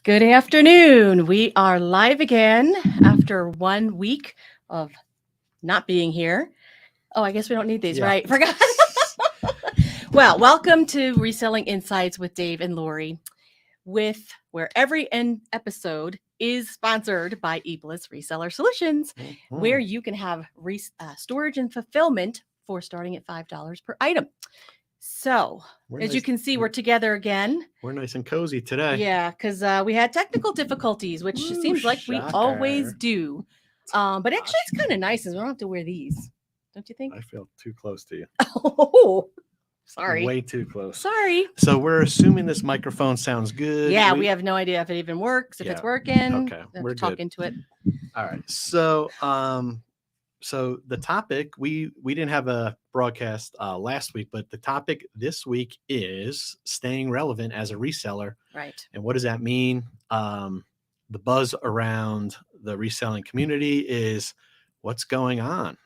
Good afternoon. We are live again after 1 week of not being here. Oh, I guess we don't need these, Yeah. right? Forgot. Well, welcome to Reselling Insights with Dave and Lori, with where every episode is sponsored by eBliss Reseller Solutions, where you can have storage and fulfillment for starting at $5 per item. So, as you can see, we're together again. We're nice and cozy today. Yeah, because we had technical difficulties, which seems like we always do. But actually, it's kind of nice as we don't have to wear these. Don't you think? I feel too close to you. Oh, sorry. Way too close. Sorry. So we're assuming this microphone sounds good. Yeah, we have no idea if it even works, if it's working. Okay, we're talk into it. All right. So the topic we didn't have a broadcast last week, but the topic this week is staying relevant as a reseller. Right. And what does that mean? The buzz around the reselling community is what's going on.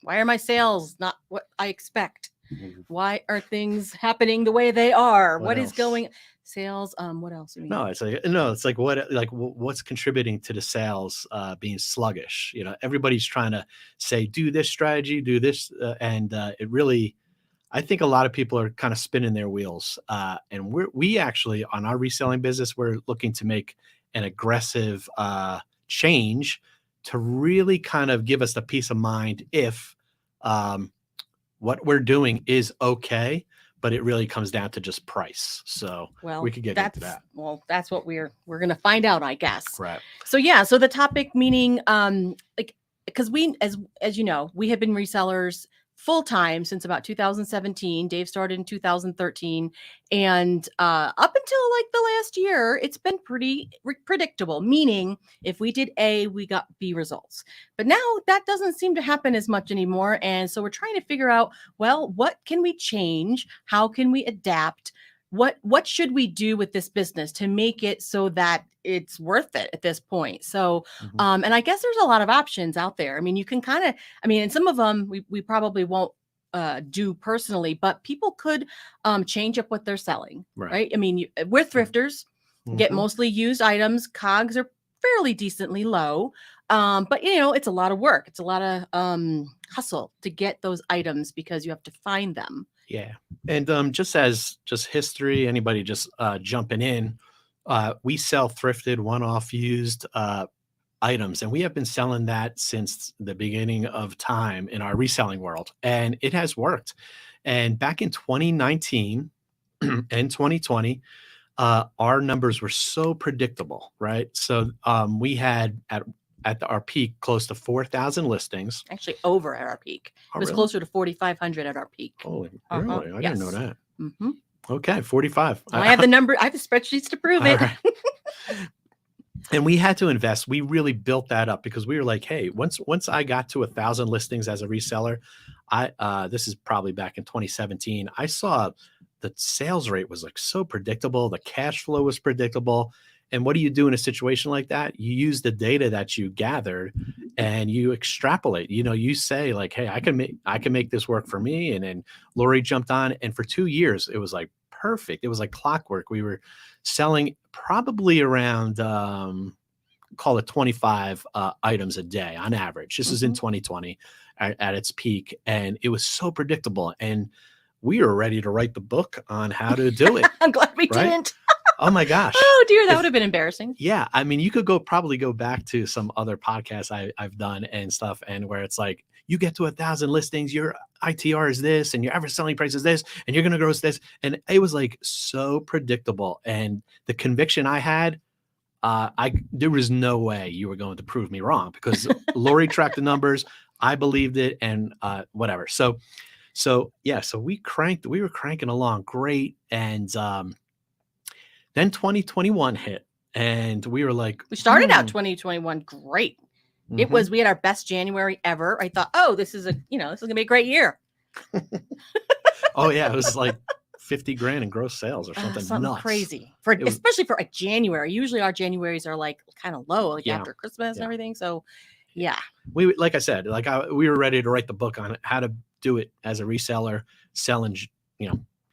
Why are my sales not what I expect? Why are things happening the way they are? What is going sales? What else? It's like what's contributing to the sales being sluggish? You know, everybody's trying to say, do this strategy, do this. And it really, I think a lot of people are kind of spinning their wheels. And we actually, on our reselling business, we're looking to make an aggressive change to really kind of give us the peace of mind if what we're doing is okay, but it really comes down to just price. So we could get into that. Well, that's what we're going to find out, I guess. Right. So so the topic meaning because we, as you know, we have been resellers full time since about 2017. Dave started in 2013, and up until like the last year, it's been pretty predictable. Meaning, if we did A, we got B results. But now that doesn't seem to happen as much anymore, and so we're trying to figure out, well, what can we change? How can we adapt? What should we do with this business to make it so that it's worth it at this point? So, and I guess there's a lot of options out there. I mean, you can kind of, and some of them we probably won't do personally, but people could change up what they're selling, right? I mean, we're thrifters, get mostly used items. COGS are fairly decently low, but it's a lot of work. It's a lot of hustle to get those items because you have to find them. Yeah. And just history, anybody just jumping in, we sell thrifted, one-off used items, and we have been selling that since the beginning of time in our reselling world, and it has worked. And back in 2019 and 2020, our numbers were so predictable, right? So we had at our peak close to 4,000 listings. Actually, over at our peak. It was closer to 4,500 at our peak. Holy, really? I didn't know that. Mm-hmm. Okay, 45. I have the number. I have the spreadsheets to prove it. Right. And we had to invest. We really built that up because we were like, hey, once I got to 1,000 listings as a reseller, this is probably back in 2017. I saw the sales rate was like so predictable. The cash flow was predictable. And what do you do in a situation like that? You use the data that you gathered and you extrapolate. You say like, hey, I can make this work for me. And then Lori jumped on, and for 2 years, it was like perfect. It was like clockwork. We were selling probably around, call it 25 items a day on average. This is in 2020 at its peak. And it was so predictable. And we were ready to write the book on how to do it. I'm glad we didn't. Oh my gosh. Oh dear, that would have been embarrassing. Yeah. I mean, you could probably go back to some other podcasts I've done and stuff, and where it's like, you get to 1,000 listings, your ITR is this, and your average selling price is this, and you're going to gross this. And it was like so predictable. And the conviction I had, there was no way you were going to prove me wrong, because Lori tracked the numbers. I believed it, and whatever. So we were cranking along great. And then 2021 hit, and we were like, we started out 2021 great. It was, we had our best January ever. I thought, oh, this is gonna be a great year. Oh yeah, it was like 50 grand in gross sales or something nuts. Crazy especially for a January. Usually our Januaries are like kind of low, like after Christmas and everything. So yeah, we, like I said, we were ready to write the book on how to do it as a reseller, selling,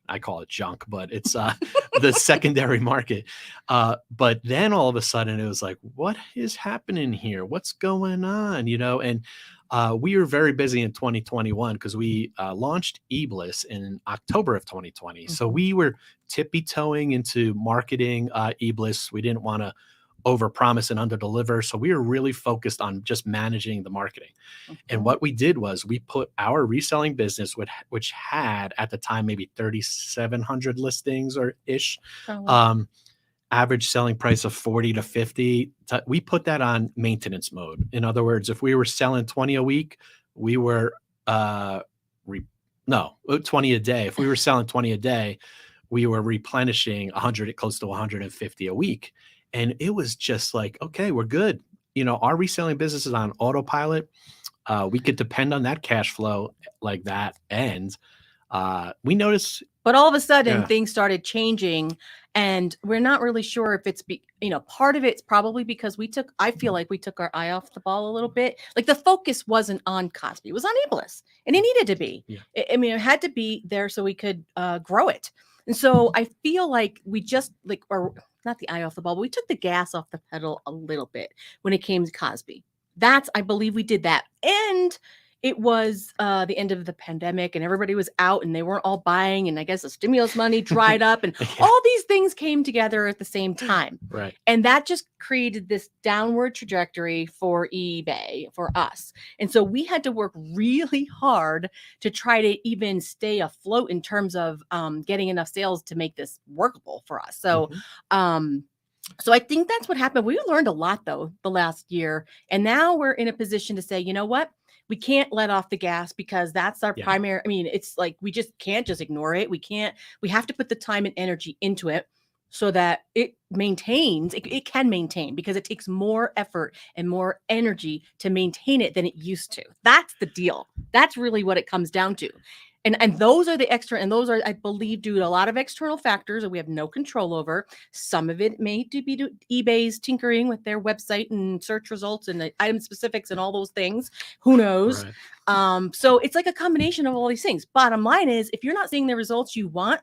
I call it junk, but it's the secondary market. But then all of a sudden it was like, what is happening here? What's going on? And we were very busy in 2021 because we launched eBliss in October of 2020. So Mhm. we were tippy-toeing into marketing eBliss. We didn't want to overpromise and underdeliver. So we were really focused on just managing the marketing. And Mhm. what we did was we put our reselling business, which had at the time maybe 3,700 listings or ish, Probably. um, average selling price of 40 to 50. We put that on maintenance mode. In other words, if we were selling 20 a week, we were re, no 20 a day. If we were selling 20 a day, we were replenishing 100, close to 150 a week. And it was just like, okay, we're good. Our reselling business is on autopilot. We could depend on that cash flow like that. And we noticed, But all of a sudden yeah, things started changing, and we're not really sure if it's part of it's probably because I feel like we took our eye off the ball a little bit. Like the focus wasn't on Cosby, it was on Ableist, and it needed to be. yeah, I mean, it had to be there so we could grow it. And so I feel like we just or not the eye off the ball, but we took the gas off the pedal a little bit when it came to Cosby. I believe we did that. And it was the end of the pandemic and everybody was out and they weren't all buying. And I guess the stimulus money dried up and yeah, all these things came together at the same time. right. And that just created this downward trajectory for eBay for us. And so we had to work really hard to try to even stay afloat in terms of getting enough sales to make this workable for us. So, Mhm. so I think that's what happened. We learned a lot though the last year. And now we're in a position to say, you know what? We can't let off the gas because that's our Yeah. primary. I mean, it's like we just can't just ignore it. We have to put the time and energy into it so that it can maintain because it takes more effort and more energy to maintain it than it used to. That's the deal. That's really what it comes down to. And those are the extra, and those are, I believe, due to a lot of external factors that we have no control over. Some of it may be to eBay's tinkering with their website and search results and the item specifics and all those things. Who knows? Right. So it's like a combination of all these things. Bottom line is, if you're not seeing the results you want,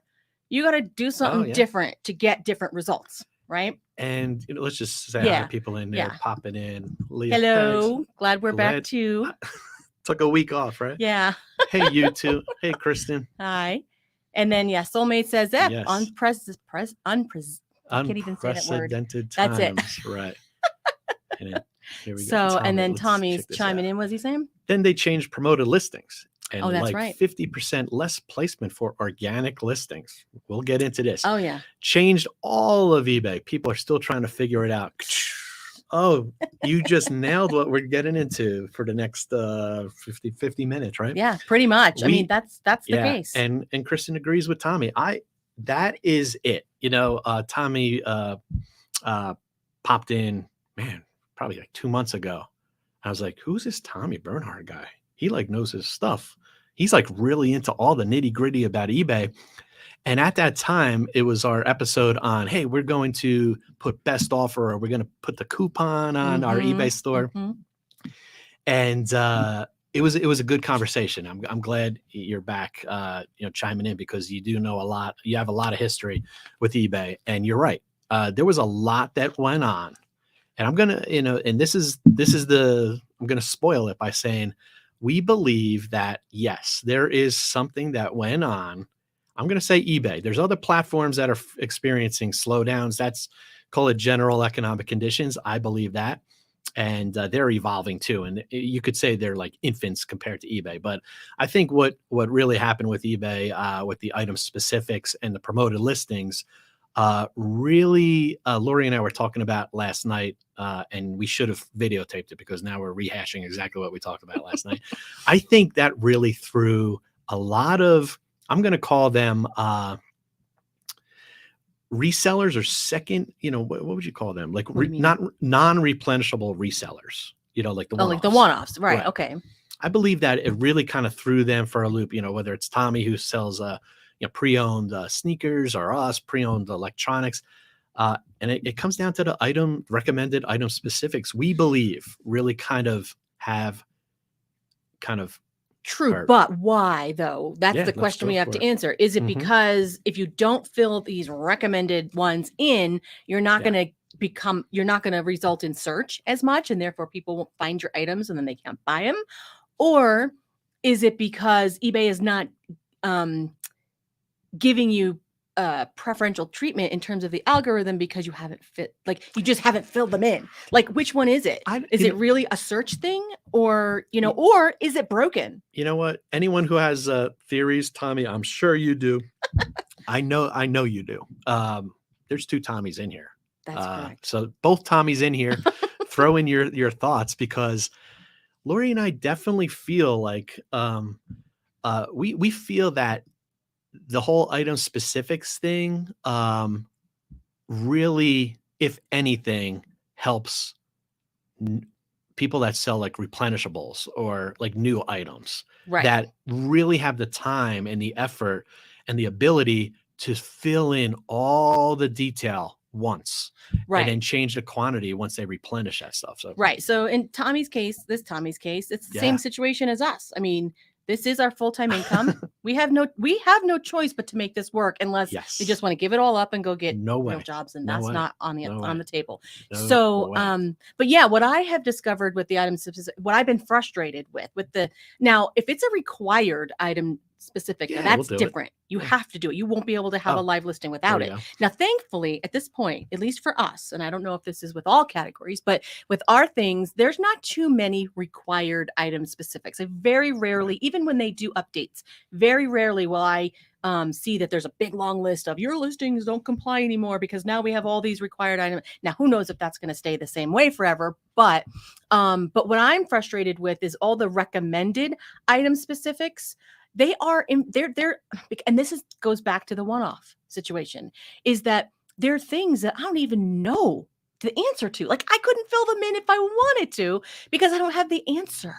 you got to do Oh, something yeah. different to get different results, right? And let's just say hi to Yeah. people in there Yeah. popping in. Leah, thanks. Hello. Glad we're back Glad too. took a week off, right? Yeah. Hey, you too. Hey, Kristen. Hi. And then yeah, soulmate says that Yes. I can't even say that word. Unprecedented That's it. times, right? And then, here we go. So, and Tommy, then let's Tommy's check this chiming out. in. What's he saying? Then they changed promoted listings Oh, and that's like right. 50% less placement for organic listings. We'll get into this. Oh yeah. Changed all of eBay. People are still trying to figure it out. Oh, you just nailed what we're getting into for the next 50 minutes, right? Yeah, pretty much. I mean, that's the Yeah, case. and Kristen agrees with Tommy. That is it. Tommy popped in, man, probably like 2 months ago. I was like, who's this Tommy Bernhard guy? He like knows his stuff. He's like really into all the nitty gritty about eBay. And at that time, it was our episode on, hey, we're going to put best offer, or we're going to put the coupon on our eBay store. And it was a good conversation. I'm glad you're back, chiming in, because you do know a lot. You have a lot of history with eBay, and you're right. There was a lot that went on, and I'm gonna, and I'm gonna spoil it by saying we believe that yes, there is something that went on. I'm gonna say eBay. There's other platforms that are experiencing slowdowns. That's call it general economic conditions. I believe that. And they're evolving too. And you could say they're like infants compared to eBay. But I think what really happened with eBay, with the item specifics and the promoted listings, really, Lori and I were talking about last night, and we should have videotaped it because now we're rehashing exactly what we talked about last night. I think that really threw a lot of, I'm going to call them resellers, or second, what would you call them? Like What do you mean? not non-replenishable resellers, like the Oh, one-offs. like the one-offs. Right. Right. Okay. I believe that it really kind of threw them for a loop, whether it's Tommy who sells pre-owned sneakers, or us pre-owned electronics. And it comes down to the recommended item specifics. We believe really kind of have True, Or but why though? That's yeah, the let's question go we have for to it. answer. Is it Mhm. because if you don't fill these recommended ones in, you're not Yeah. going to result in search as much, and therefore people won't find your items and then they can't buy them? Or is it because eBay is not um, giving you preferential treatment in terms of the algorithm because you just haven't filled them in? Like, which one is it? Is it really a search thing, or or is it broken? You know what? Anyone who has theories, Tommy, I'm sure you do. I know you do. There's 2 Tommies in here. That's correct. So both Tommies in here, throw in your thoughts, because Lori and I definitely feel like we feel that the whole item specifics thing really, if anything, helps people that sell like replenishables or like new items, Right. that really have the time and the effort and the ability to fill in all the detail once, and Right. then change the quantity once they replenish that stuff. So Right. So in Tommy's case, it's the Yeah. same situation as us. I mean, this is our full-time income. We have no choice but to make this work, unless they yes, just want to give it all up and go get no real way, jobs, and no that's way, not on no the way, table. no So, way. but yeah, what I have discovered with the item specific, what I've been frustrated with now, if it's a required item specific, now Yeah, we'll that's do it. different. You Yeah. have to do it. You won't be able to have a Oh, live listing There without we it. go. Now, thankfully, at this point, at least for us, and I don't know if this is with all categories, but with our things, there's not too many required item specifics. I very rarely, even when they do updates, very rarely will I see that there's a big long list of your listings don't comply anymore because now we have all these required items. Now, who knows if that's going to stay the same way forever? But what I'm frustrated with is all the recommended item specifics. They are in they're and this goes back to the one-off situation, is that there are things that I don't even know the answer to. Like, I couldn't fill them in if I wanted to because I don't have the answer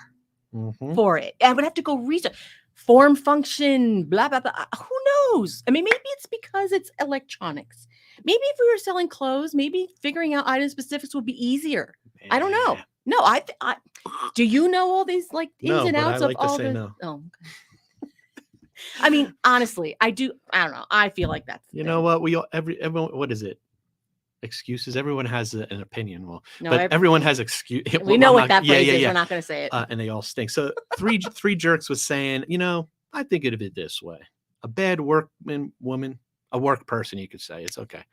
for it. I would have to go research form, function, blah blah blah. Who knows? I mean, maybe it's because it's electronics. Maybe if we were selling clothes, maybe figuring out item specifics would be easier. I don't know. No, I do you know all these like ins No, and but I outs of like to all say the no. oh okay. I mean, honestly, I don't know. I feel like that's the You thing. know what? We all everyone. What is it? Excuses. Everyone has an opinion. Well, No, but everyone has excuse. we know what that phrase is. We're not going to say it. And they all stink. So three jerks was saying, I think it'd be this way: a bad woman, a work person, you could say, it's okay.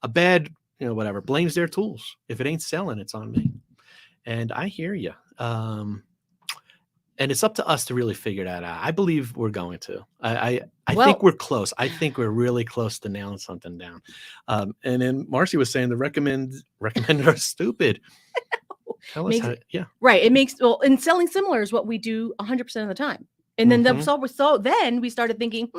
A bad, whatever, blames their tools. If it ain't selling, it's on me. And I hear you. And it's up to us to really figure that out. I believe we're going to. I think we're close. I think we're really close to nailing something down. And then Marcy was saying the recommended are stupid. Tell us how. Yeah. Right. It makes and selling similar is what we do 100% of the time. And then then we started thinking,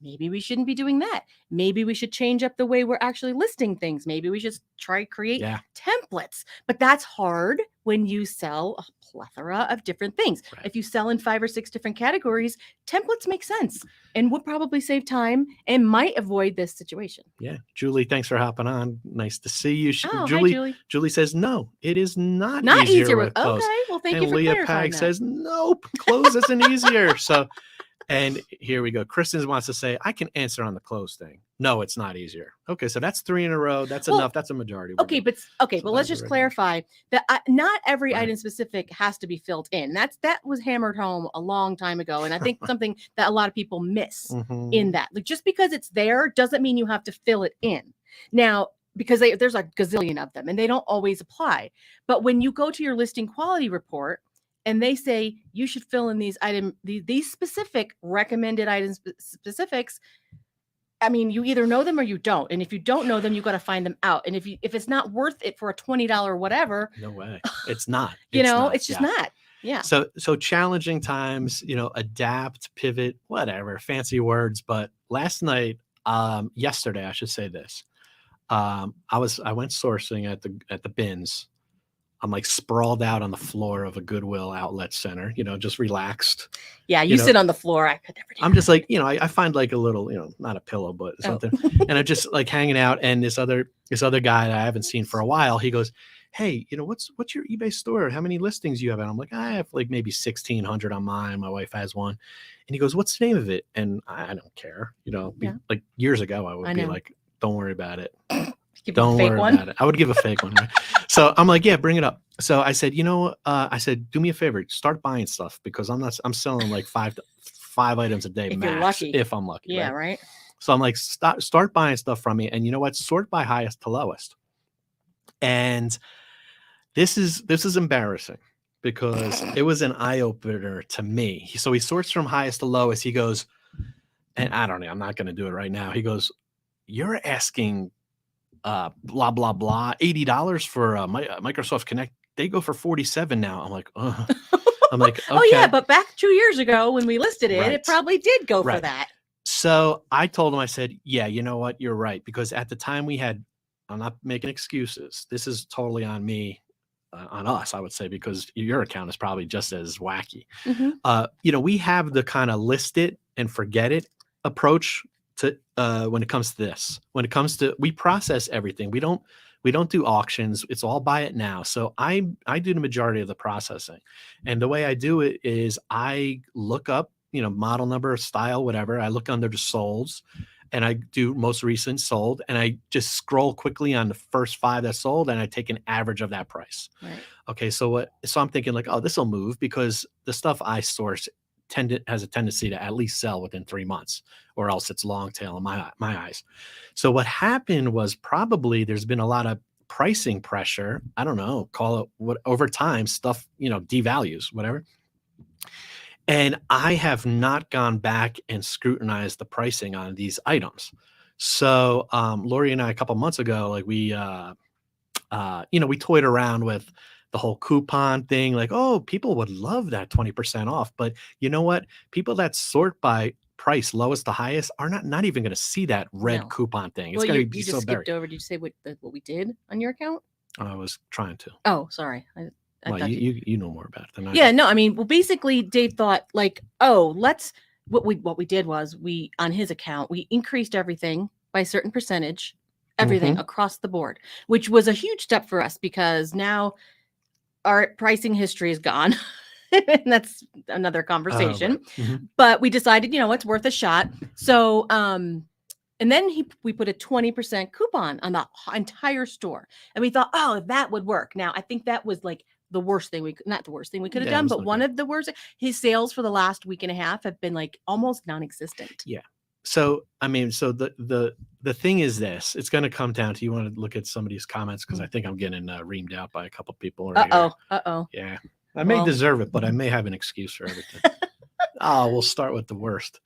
maybe we shouldn't be doing that. Maybe we should change up the way we're actually listing things. Maybe we should try create templates. But that's hard when you sell a plethora of different things. Right. If you sell in 5 or 6 different categories, templates make sense and would probably save time and might avoid this situation. Yeah. Julie, thanks for hopping on. Nice to see you. Hi, Julie. Julie says, no, it is not easier with close. Okay. Well, thank and you for Leah clarifying Pag that. says, nope, close isn't easier. So, and here we go. Kristen wants to say, I can answer on the close thing. No, it's not easier. Okay, so that's 3 in a row. That's enough. That's a majority. Okay, but let's just clarify that not every item specific has to be filled in. That was hammered home a long time ago, and I think something that a lot of people miss in that. Like, just because it's there doesn't mean you have to fill it in. Now, because there's a gazillion of them, and they don't always apply. But when you go to your listing quality report, and they say you should fill in these specific recommended items specifics, I mean, you either know them or you don't. And if you don't know them, you got to find them out. And if it's not worth it for a $20 whatever, no way, it's not. It's just not. Yeah. So challenging times, adapt, pivot, whatever, fancy words. But last night, yesterday, I should say this. I went sourcing at the bins. I'm like sprawled out on the floor of a Goodwill outlet center, just relaxed. Yeah, you sit on the floor. I could never do I'm just like, I find like a little, not a pillow, but something. And I'm just like hanging out. And this other guy that I haven't seen for a while, he goes, hey, what's your eBay store? How many listings you have? And I'm like, I have like maybe 1,600 on mine. My wife has one. And he goes, what's the name of it? And I don't care. Yeah. Like years ago, I would I be know. like, don't worry about it. Give you the Don't fake worry one. about it. I would give a fake one. Right? So I'm like, yeah, bring it up. So I said, I said, do me a favor, start buying stuff because I'm selling like five items a day If you're max lucky. if I'm lucky. Yeah, Right. right. So I'm like, start buying stuff from me. And you know what? Sort by highest to lowest. And this is embarrassing because it was an eye opener to me. So he sorts from highest to lowest. He goes, and I don't know, I'm not going to do it right now. He goes, you're asking blah blah blah $80 for Microsoft Connect. They go for 47 now. I'm like, ugh. I'm like, okay. Oh yeah, but back 2 years ago when we listed it, Right. it probably did go for Right. that. So I told him, I said, yeah, you know what? You're right. Because at the time I'm not making excuses. This is totally on me, on us, I would say, because your account is probably just as wacky. Mhm. We have the kind of list it and forget it approach to when it comes to this. When it comes to, we process everything. We don't do auctions. It's all buy it now. So I do the majority of the processing. And the way I do it is I look up, model number, style, whatever. I look under the solds and I do most recent sold and I just scroll quickly on the first 5 that sold and I take an average of that price. Right. Okay. So I'm thinking like, oh, this will move because the stuff I source has a tendency to at least sell within 3 months or else it's long tail in my eyes. So what happened was probably there's been a lot of pricing pressure. I don't know, call it what, over time stuff, devalues, whatever. And I have not gone back and scrutinized the pricing on these items. So Lori and I, a couple months ago, like we toyed around with the whole coupon thing, like, oh, people would love that 20% off. But you know what? People that sort by price lowest to highest are not even going to see that red No. coupon thing. It's Well, going to you be just so skipped buried. over. Did you say what we did on your account? I was trying to. Oh, sorry. I Well, thought you know more about it than I Yeah, do. no, I mean, well, basically, Dave thought like, oh, what we did was we on his account we increased everything by a certain percentage, everything Mhm. across the board, which was a huge step for us because now our pricing history is gone. And that's another conversation. Right. Mhm. But we decided, it's worth a shot. So, and then we put a 20% coupon on the entire store. And we thought, oh, that would work. Now, I think that was like the worst thing not the worst thing we could have Yeah, it done, was but no one good. of the worst. His sales for the last week and a half have been like almost non-existent. Yeah. So, I mean, so the thing is this, it's going to come down to, you want to look at some of these comments because I think I'm getting reamed out by a couple people right here. Uh-oh. Yeah. I may deserve it, but I may have an excuse for everything. We'll start with the worst.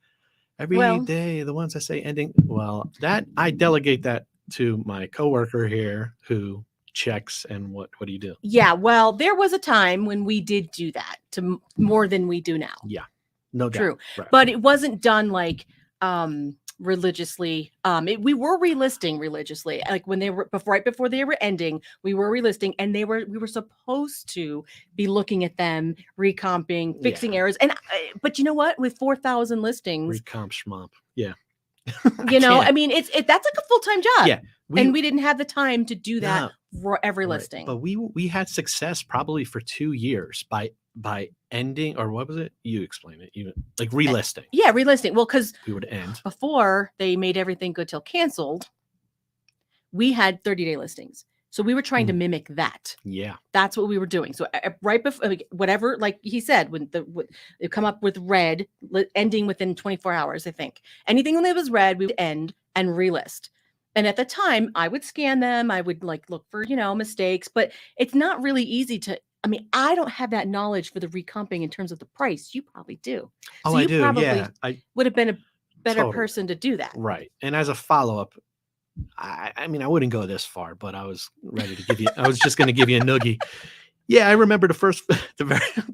Every day, the ones I say ending. Well, that I delegate that to my coworker here who checks and what do you do? Yeah, well, there was a time when we did do that to more than we do now. Yeah. No doubt. True. Right. But it wasn't done like religiously. We were relisting religiously. Like when they were right before they were ending, we were relisting and we were supposed to be looking at them, recomping, fixing errors. And but you know what? With 4,000 listings, recomp schmomp. Yeah. I mean, it's that's like a full-time job. Yeah. And we didn't have the time to do that for every listing. But we had success probably for 2 years by ending, or what was it? You explain it. You like relisting. Yeah, relisting. Well, because we would end before they made everything good till canceled. We had 30-day listings. So we were trying to mimic that. Yeah. That's what we were doing. So right before, whatever, like he said, when they come up with red, ending within 24 hours, I think. Anything that was red, we would end and relist. And at the time, I would scan them. I would like look for, mistakes, but it's not really easy to, I mean, I don't have that knowledge for the recomping in terms of the price. You probably do. Oh, so you I do. probably Yeah. I would have been a better person to do that. Right. And as a follow-up, I mean, I wouldn't go this far, but I was ready to give you, I was just going to give you a noogie. Yeah. I remember the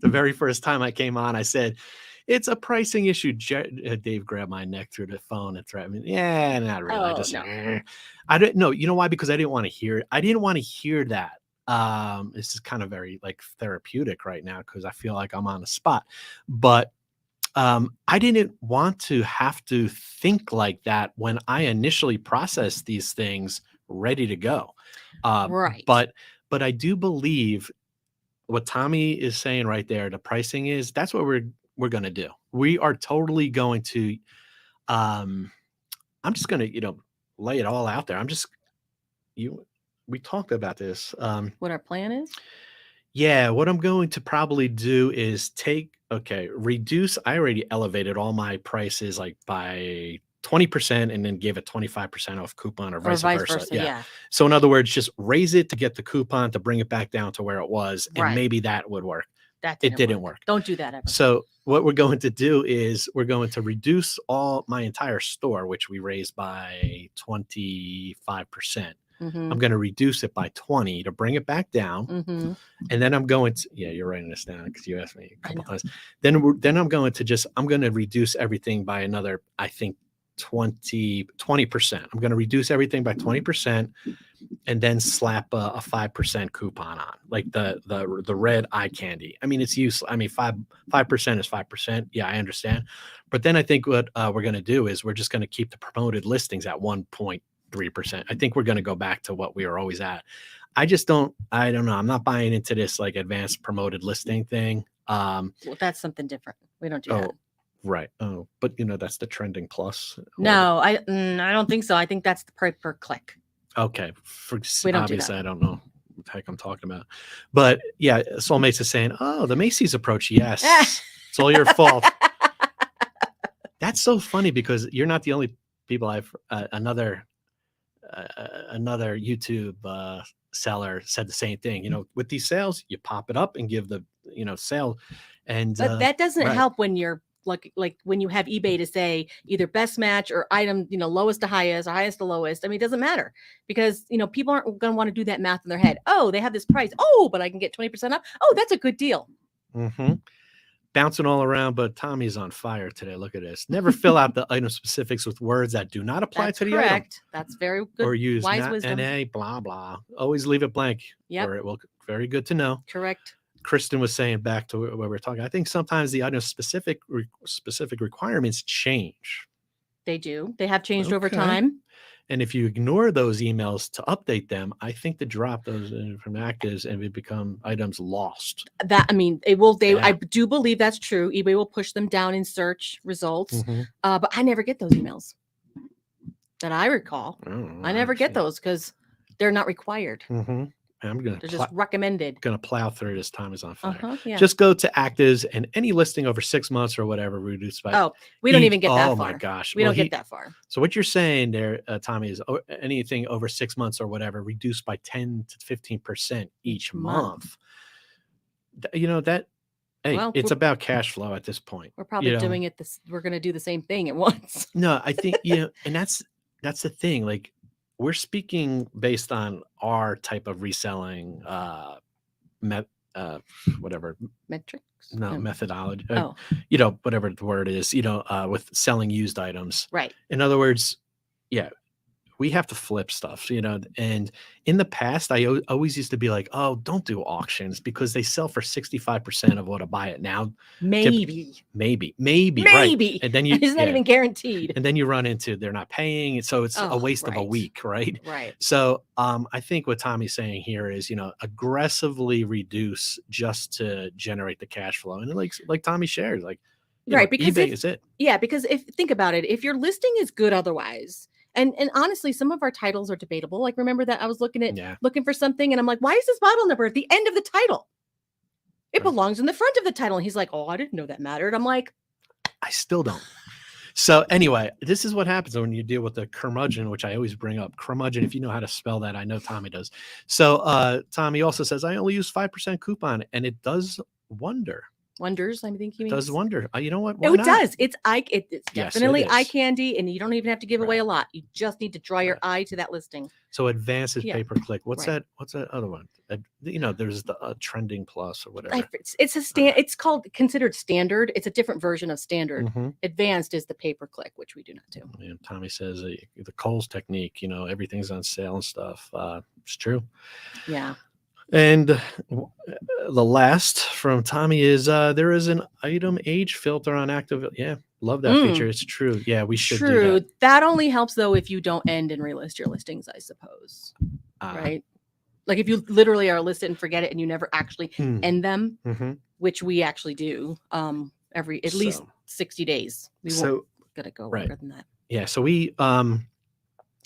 very first time I came on, I said, it's a pricing issue. Dave grabbed my neck through the phone and threatened me. Yeah, not really. I just, I didn't know. You know why? Because I didn't want to hear it. I didn't want to hear that. This is kind of very like therapeutic right now because I feel like I'm on the spot, but I didn't want to have to think like that when I initially processed these things ready to go. Right. But But I do believe what Tommy is saying right there, the pricing is, that's what we're going to do. We are totally going to, I'm just going to, lay it all out there. We talked about this. What our plan is? Yeah, what I'm going to probably do is reduce. I already elevated all my prices like by 20% and then give a 25% off coupon or vice versa. Yeah. Yeah. So in other words, just raise it to get the coupon to bring it back down to where it was. And Right. maybe that would work. That It didn't work. Don't do that ever. So what we're going to do is we're going to reduce all my entire store, which we raised by 25%. I'm going to reduce it by 20 to bring it back down. And then I'm going to, you're writing this down because you asked me a couple times. Then I'm going to reduce everything by another, I think 20%. I'm going to reduce everything by 20% and then slap a 5% coupon on, like the red eye candy. I mean, it's useless. I mean, 5% is 5%. Yeah, I understand. But then I think what we're going to do is we're just going to keep the promoted listings at 1.3%. I think we're going to go back to what we were always at. I don't know. I'm not buying into this like advanced promoted listing thing. Well, that's something different. We don't do that. Right. Oh, but that's the trending plus. No, I don't think so. I think that's the price per click. Okay. We don't Obviously, do that. I don't know what the heck I'm talking about. But yeah, Soulmates is saying, oh, the Macy's approach. Yes. It's all your fault. That's so funny because you're not the only people another YouTube seller said the same thing. With these sales, you pop it up and give the sale, but that doesn't help when you're like when you have eBay to say either best match or item, lowest to highest or highest to lowest. I mean, it doesn't matter because people aren't going to want to do that math in their head. Oh, they have this price. Oh, but I can get 20% off. Oh, that's a good deal. Bouncing all around, but Tommy's on fire today. Look at this. Never fill out the item specifics with words that do not apply to the item. That's very good. Or use wise not wisdom. NA, blah, blah. Always leave it blank. Yep. Or it will. Very good to know. Correct. Kristen was saying back to where we were talking. I think sometimes the item specific requirements change. They do. They have changed over time. And if you ignore those emails to update them, I think to drop those from actives and it become items lost. It will. I do believe that's true. eBay will push them down in search results, but I never get those emails that I recall. I never get those because they're not required. They're just recommended. Going to plow through this. Time is on fire. Yeah. Just go to actives and any listing over 6 months or whatever reduced by. Oh, we don't even get that far. Oh my gosh, we don't get that far. So what you're saying there, Tommy, is anything over 6 months or whatever reduced by 10 to 15% each month. It's about cash flow at this point. We're probably doing it. We're going to do the same thing at once. No, I think and that's the thing. Like, we're speaking based on our type of reselling whatever metrics. No, methodology. Whatever the word is. With selling used items. Right. In other words, we have to flip stuff, and in the past, I always used to be like, oh, don't do auctions because they sell for 65% of what I buy it now. Maybe. Right. And then it's not even guaranteed. And then you run into, they're not paying. So it's a waste of a week. Right. Right. So, I think what Tommy's saying here is, aggressively reduce just to generate the cash flow. And like Tommy shares, because eBay is it. Yeah. Because think about it, if your listing is good, otherwise, And honestly, some of our titles are debatable. Like, remember that I was looking for something and I'm like, why is this model number at the end of the title? It belongs in the front of the title. And he's like, oh, I didn't know that mattered. I'm like, I still don't. So anyway, this is what happens when you deal with the curmudgeon, which I always bring up. Curmudgeon, if you know how to spell that, I know Tommy does. So Tommy also says, I only use 5% coupon and it does wonders. I think he means. It does wonder. You know what? It does. It's definitely eye candy, and you don't even have to give away a lot. You just need to draw your eye to that listing. So advanced is pay per click. What's that? What's that other one? There's the trending plus or whatever. It's considered standard. It's a different version of standard. Advanced is the pay per click, which we do not do. And Tommy says the Kohl's technique. Everything's on sale and stuff. It's true. Yeah. And the last from Tommy is there is an item age filter on active. Yeah, love that feature. It's true. Yeah, we should do that. That only helps though if you don't end and relist your listings, I suppose. Right? Like if you literally are listed and forget it and you never actually Mm. end them, Mm-hmm. which we actually do every at least So 60 days. We won't so gonna go right. longer than that. Yeah. So we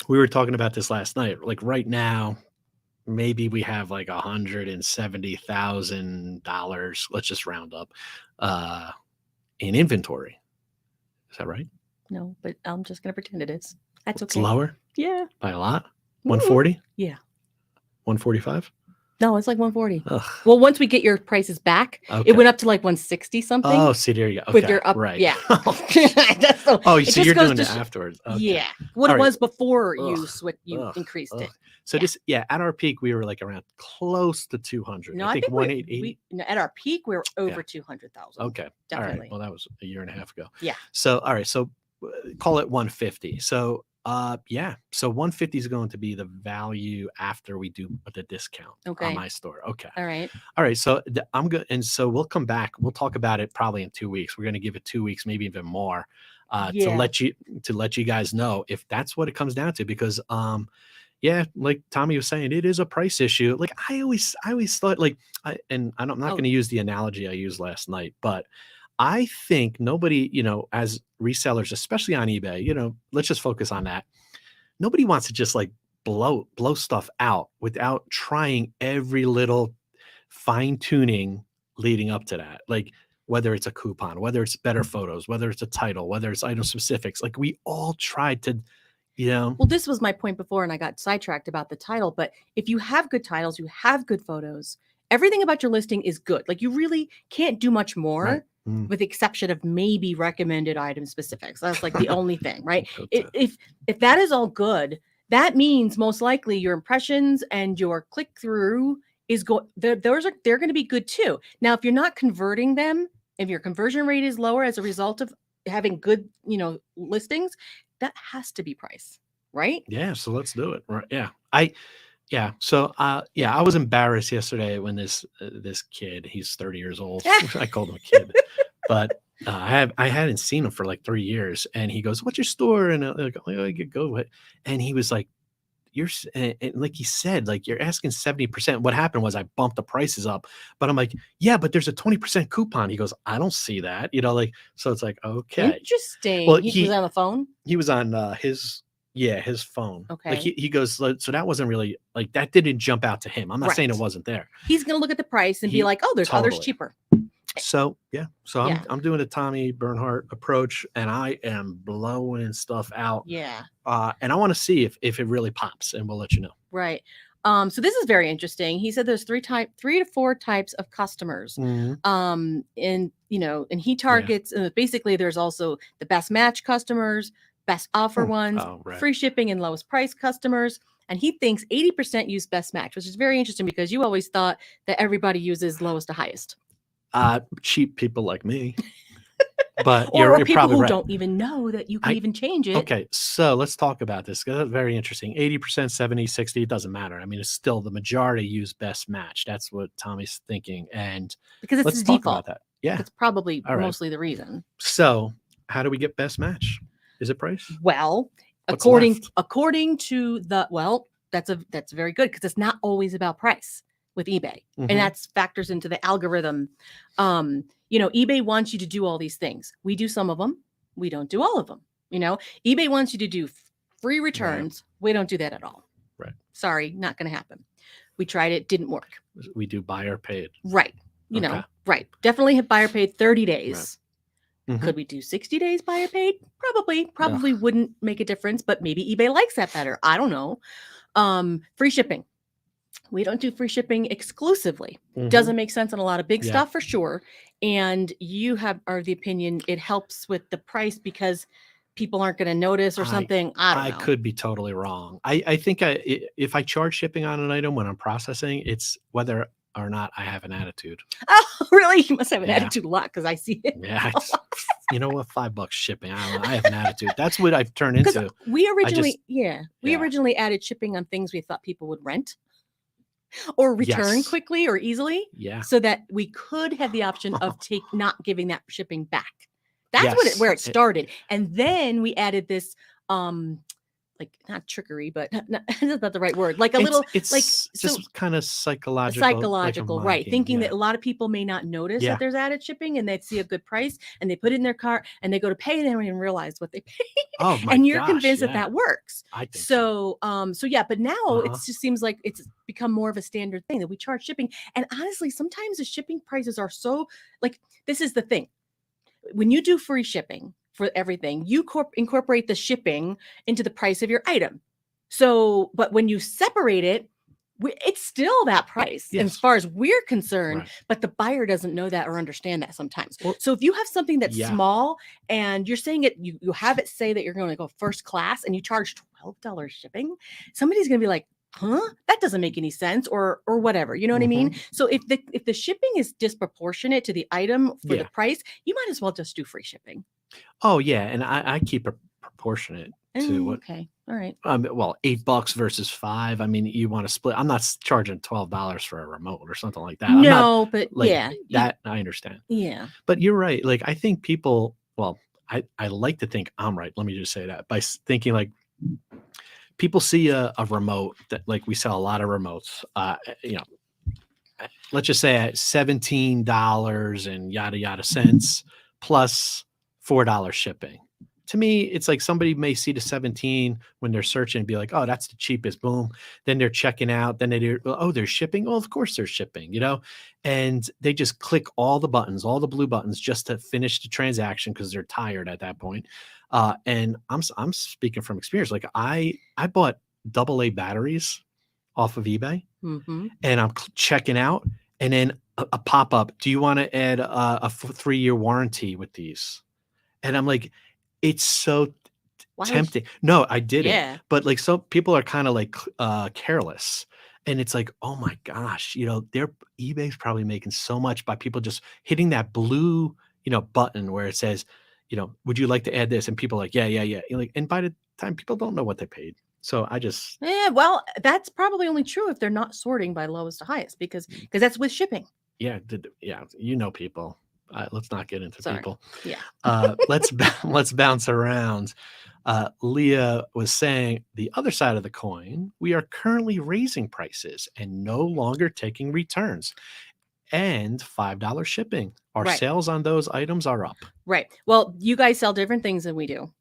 were talking about this last night. Like right now, maybe we have like $170,000. Let's just round up in inventory. Is that right? No, but I'm just gonna pretend it is. That's It's okay. lower Yeah. by a lot. Mhm. 140, Yeah. 145. No, it's like 140. Ugh. Well, once we get your prices back, it Okay. went up to like 160 something. Oh, see, there you go. With Okay, your up, right. yeah. That's so. Oh, It so just you're goes doing to it sh- afterwards. Okay. Yeah, what All it right. was before you Ugh, increased ugh. it. So Yeah. this, yeah, at our peak, we were like around close to 200. No, I I think think 180. at our peak we were over Yeah. 200,000. Okay. All right. Definitely. Well, that was a year and a half ago. Yeah. So, all right. So call it 150. So, yeah. So 150 is going to be the value after we do the discount Okay. on my store. Okay. All right. All right. So I'm good. And so we'll come back. We'll talk about it probably in 2 weeks. We're going to give it 2 weeks, maybe even more, to Yeah. let you guys know if that's what it comes down to. Because yeah, like Tommy was saying, it is a price issue. Like I always thought, like I'm not Oh. going to use the analogy I used last night, but I think nobody, as resellers, especially on eBay, let's just focus on that. Nobody wants to just like blow stuff out without trying every little fine tuning leading up to that. Like whether it's a coupon, whether it's better photos, whether it's a title, whether it's item specifics. Like we all tried to, Well, this was my point before, and I got sidetracked about the title. But if you have good titles, you have good photos, everything about your listing is good. Like you really can't do much more. Right. With the exception of maybe recommended item specifics. That's like the only thing, right? If that is all good, that means most likely your impressions and your click through is they're going to be good too. Now, if you're not converting them, if your conversion rate is lower as a result of having good, listings, that has to be price, right? Yeah, so let's do it. Right. Yeah. So yeah, I was embarrassed yesterday when this kid, he's 30 years old. I called him a kid. But I hadn't seen him for like 3 years, and he goes, "What's your store?" And like, "Oh, I could go." And he was like, and like he said, like you're asking 70%. What happened was I bumped the prices up, but I'm like, yeah, but there's a 20% coupon. He goes, I don't see that, like, so it's like, okay. Interesting. Well, he was on the phone. He was on his phone. Okay. Like he goes, so that wasn't really like that didn't jump out to him. I'm not saying it wasn't there. He's gonna look at the price and be like, oh, there's others cheaper. So yeah, so I'm doing a Tommy Bernhardt approach, and I am blowing stuff out. Yeah. And I want to see if it really pops, and we'll let you know. Right. So this is very interesting. He said there's 3 to 4 types of customers. Mm-hmm. And he targets basically there's also the best match customers, best offer ones, free shipping, and lowest price customers. And he thinks 80% use best match, which is very interesting because you always thought that everybody uses lowest to highest. Cheap people like me. But or you're people probably who right. don't even know that you can even change it. Okay, so let's talk about this because that's very interesting. 80%, 70, 60, it doesn't matter. I mean, it's still the majority use best match. That's what Tommy's thinking. And because it's let's the talk default. About that. Yeah. It's probably mostly the reason. So how do we get best match? Is it price? Well, What's according to that's very good because it's not always about price with eBay. And that's factors into the algorithm. eBay wants you to do all these things. We do some of them. We don't do all of them. eBay wants you to do free returns. Right. We don't do that at all. Right. Sorry, not going to happen. We tried it. Didn't work. We do buyer paid. Right. Right. Definitely have buyer paid 30 days. Right. Could we do 60 days buyer paid? Probably wouldn't make a difference, but maybe eBay likes that better. I don't know. Free shipping. We don't do free shipping exclusively. Doesn't make sense on a lot of big stuff for sure. And you are the opinion it helps with the price because people aren't going to notice or something. I don't know. I could be totally wrong. I think if I charge shipping on an item when I'm processing, it's whether or not I have an attitude. Oh, really? You must have an attitude a lot because I see it. Yeah. You know what? $5 shipping. I don't know. I have an attitude. That's what I've turned into. We originally added shipping on things we thought people would rent or return quickly or easily. Yeah. So that we could have the option of not giving that shipping back. That's where it started. And then we added this like not trickery, but that's not the right word. Like a little, like, It's so just kind of psychological, like a psychological, mind right? game. Thinking that Yeah. a lot of people may not notice that Yeah. there's added shipping and they'd see a good price and they put it in their cart and they go to pay and they don't even realize what they paid. Oh my And you're gosh. convinced that Yeah. that works. I think so. So yeah, but now it Uh-huh. just seems like it's become more of a standard thing that we charge shipping. And honestly, sometimes the shipping prices are so, like, this is the thing. When you do free shipping for everything, you incorporate the shipping into the price of your item. So, but when you separate it, it's still that price as Yes. far as we're concerned, Right. but the buyer doesn't know that or understand that sometimes. Well, So if you have something that's yeah. small and you're saying it, you have it say that you're going to go first class and you charge $12 shipping, somebody's going to be like, huh, that doesn't make any sense, or whatever, you know what I mean? So if the shipping is disproportionate to the item for the Yeah. price, you might as well just do free shipping. Oh yeah. And I keep it proportionate to what, Okay, all right. well, $8 versus 5. I mean, you want to split. I'm not charging $12 for a remote or something like that. I'm not No, but like yeah, that. I understand. yeah, But you're right. Like, I think people, well, I like to think I'm right. Let me just say that by thinking like people see a remote that, like, we sell a lot of remotes, you know, let's just say at $17 and yada, yada cents plus $4 shipping. To me, it's like somebody may see the 17 when they're searching and be like, oh, that's the cheapest. Boom. Then they're checking out. Then they do, oh, there's shipping. Oh, of course there's shipping, you know? And they just click all the buttons, all the blue buttons just to finish the transaction because they're tired at that point. And I'm speaking from experience. Like I bought AA batteries off of eBay mm-hmm. and I'm checking out, and then a pop up. Do you want to add a 3-year warranty with these? And I'm like, it's so tempting. No, I didn't. Yeah. But like, so people are kind of like careless, and it's like, oh my gosh, you know, their eBay's probably making so much by people just hitting that blue, you know, button where it says, you know, would you like to add this? And people are like, yeah, yeah, yeah. You're like, and by the time people don't know what they paid. So I just, Yeah, well, that's probably only true if they're not sorting by lowest to highest because that's with shipping. yeah, yeah, you know, people. Let's not get into Sorry. people. Yeah. Let's bounce around. Leah was saying the other side of the coin. We are currently raising prices and no longer taking returns, and $5 shipping. Our Right. sales on those items are up. Right. Well, you guys sell different things than we do.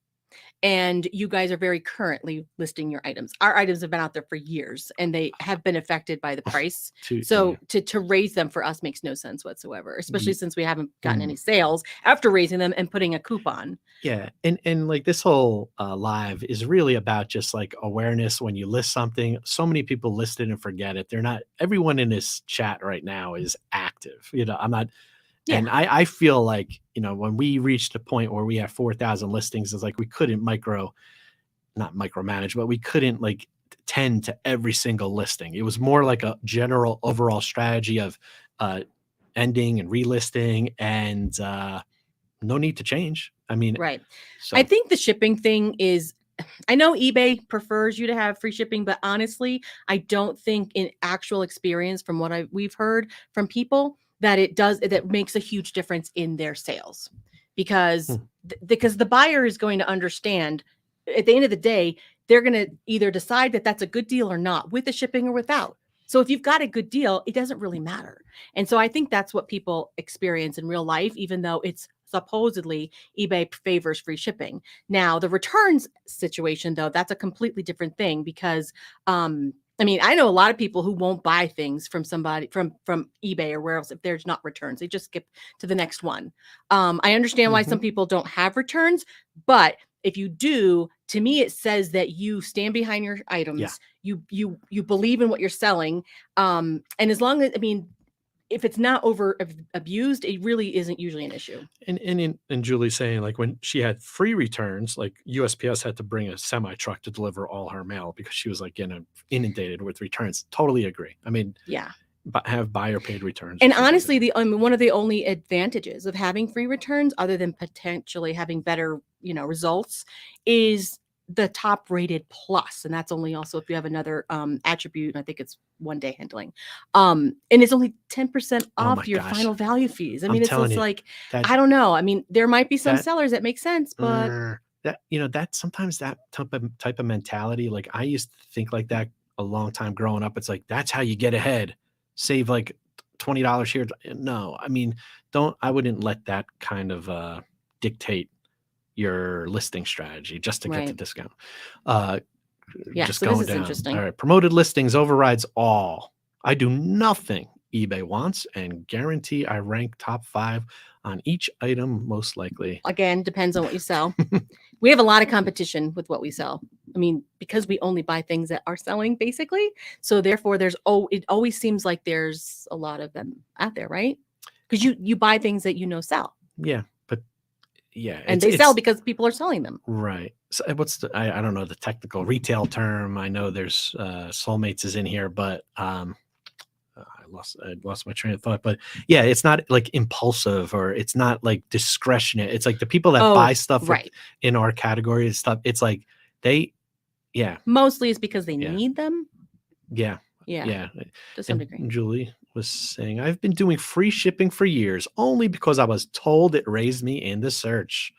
And you guys are very currently listing your items. Our items have been out there for years and they have been affected by the price. So to raise them for us makes no sense whatsoever, especially since we haven't gotten any sales after raising them and putting a coupon. Yeah. And like this whole live is really about just like awareness. When you list something, so many people list it and forget it. They're not, everyone in this chat right now is active. You know, I'm not. Yeah. And I feel like, you know, when we reached a point where we have 4,000 listings, it's like we couldn't not micromanage, but we couldn't like tend to every single listing. It was more like a general overall strategy of ending and relisting, and no need to change. I mean, right. So I think the shipping thing is, I know eBay prefers you to have free shipping, but honestly, I don't think in actual experience from what we've heard from people that that makes a huge difference in their sales, because the buyer is going to understand at the end of the day, they're going to either decide that that's a good deal or not, with the shipping or without. So if you've got a good deal, it doesn't really matter. And so I think that's what people experience in real life, even though it's supposedly eBay favors free shipping. Now, the returns situation, though, that's a completely different thing because I mean, I know a lot of people who won't buy things from somebody from eBay or where else if there's not returns. They just skip to the next one. I understand why some people don't have returns, but if you do, to me, it says that you stand behind your items. Yeah. You believe in what you're selling. And as long as, I mean, if it's not over abused, it really isn't usually an issue. And Julie's saying, like, when she had free returns, like USPS had to bring a semi truck to deliver all her mail because she was like getting inundated with returns. Totally agree. I mean, yeah, but have buyer paid returns. And honestly, one of the only advantages of having free returns, other than potentially having better, you know, results, is the top rated plus. And that's only also if you have another attribute. I think it's 1-day handling. And it's only 10% off your final value fees. I mean, it's like, I don't know. I mean, there might be some sellers that make sense, but that, that sometimes that type of mentality, like I used to think like that a long time growing up. It's like, that's how you get ahead. Save like $20 here. No, I mean, I wouldn't let that kind of dictate your listing strategy just to get the Right. discount. Uh, Yeah. just So this going is down. All interesting. right. Promoted listings overrides all. I do nothing eBay wants and guarantee I rank top 5 on each item, most likely. Again, depends on what you sell. We have a lot of competition with what we sell. I mean, because we only buy things that are selling basically. So therefore it always seems like there's a lot of them out there, right? Because you buy things that sell. Yeah. But yeah, And it's, they sell it's, because people are selling them. right. So what's I don't know the technical retail term. I know there's soulmates is in here, but I lost my train of thought. But yeah, it's not like impulsive or it's not like discretionary. It's like the people that buy Oh, stuff right. in our category and stuff. It's like they, yeah, Mostly it's because they yeah, need them. yeah, Yeah, yeah. to some And degree. Julie was saying, I've been doing free shipping for years, only because I was told it raised me in the search.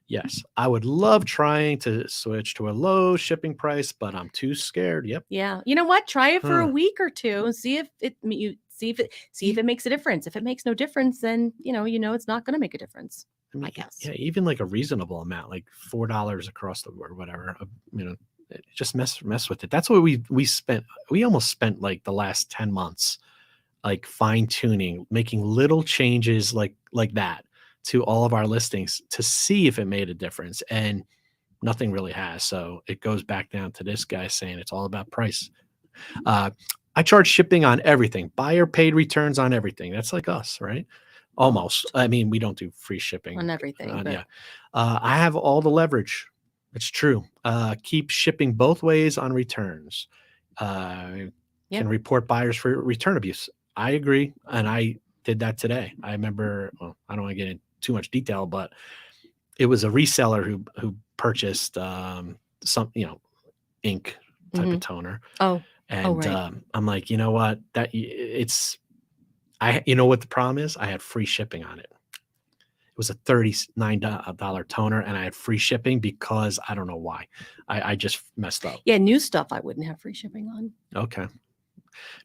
Yes, I would love trying to switch to a low shipping price, but I'm too scared. Yep. Yeah. You know what? Try it for a Huh. week or two and see if it makes a difference. If it makes no difference, then it's not going to make a difference. I I mean, guess. yeah, even like a reasonable amount, like $4 across the board, whatever. Just mess with it. That's what we spent. We almost spent like the last 10 months, like fine tuning, making little changes like that to all of our listings to see if it made a difference, and nothing really has. So it goes back down to this guy saying it's all about price. Uh, I charge shipping on everything. Buyer paid returns on everything. That's like us, right? Almost. Almost I mean, we don't do free shipping. on everything, but Yeah. I have all the leverage. It's true. Keep shipping both ways on returns. yeah. Can report buyers for return abuse. I agree. And I did that today. I remember, well, I don't want to get into too much detail, but it was a reseller who purchased some, ink type of Hmm. toner. Oh, oh, And right. I'm like, you know what? You know what the problem is? I had free shipping on it. It was a $39 toner and I had free shipping because I don't know why. I just messed up. Yeah, new stuff I wouldn't have free shipping on. Okay.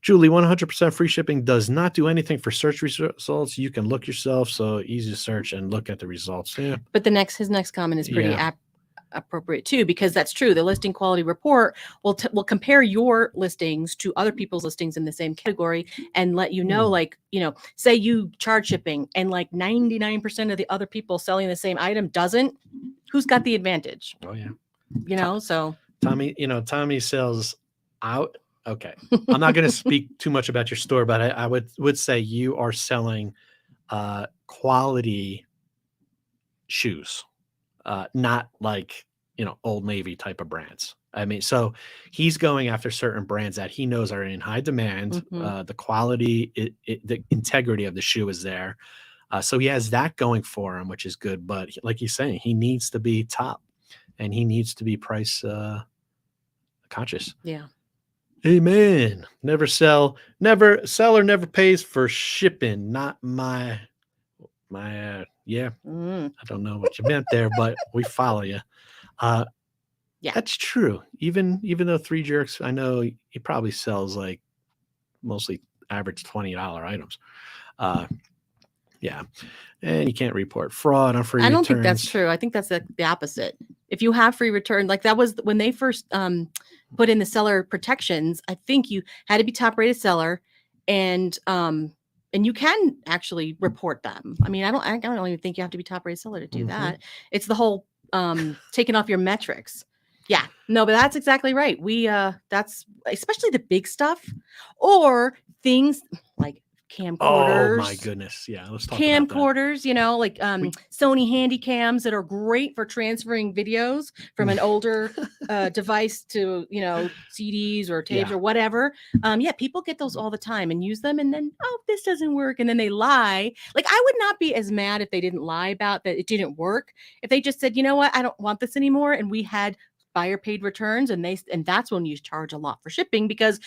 Julie, 100% free shipping does not do anything for search results. You can look yourself. So easy to search and look at the results. Yeah. But his next comment is pretty Yeah. appropriate too, because that's true. The listing quality report will compare your listings to other people's listings in the same category and let you know, like, say you charge shipping and like 99% of the other people selling the same item doesn't, who's got the advantage? Oh, yeah. So Tommy sells out. Okay. I'm not going to speak too much about your store, but I would say you are selling quality shoes, not like, Old Navy type of brands. I mean, so he's going after certain brands that he knows are in high demand. mhm. The quality, the integrity of the shoe is there. So he has that going for him, which is good. But like he's saying, he needs to be top and he needs to be price conscious. Yeah. Amen. Never sell or never pays for shipping. Not my yeah. Mm. I don't know what you meant there, but we follow you. Uh, Yeah. that's true. Even though Three Jerks, I know he probably sells like mostly average $20 items. Yeah, and you can't report fraud on free I returns. don't think that's true. I think that's the opposite. If you have free return, like that was when they first put in the seller protections, I think you had to be top rated seller and you can actually report them. I mean, I don't even think you have to be top rated seller to do that. It's the whole taking off your metrics. Yeah. No, but that's exactly right. That's especially the big stuff or things like Oh my camcorders, goodness! Yeah, let's talk about that. like We- Sony handy cams that are great for transferring videos from an older device to CDs or tapes Yeah. or whatever. Yeah, people get those all the time and use them, and then this doesn't work, and then they lie. Like I would not be as mad if they didn't lie about that it didn't work. If they just said, you know what, I don't want this anymore, and we had buyer paid returns, and that's when you charge a lot for shipping because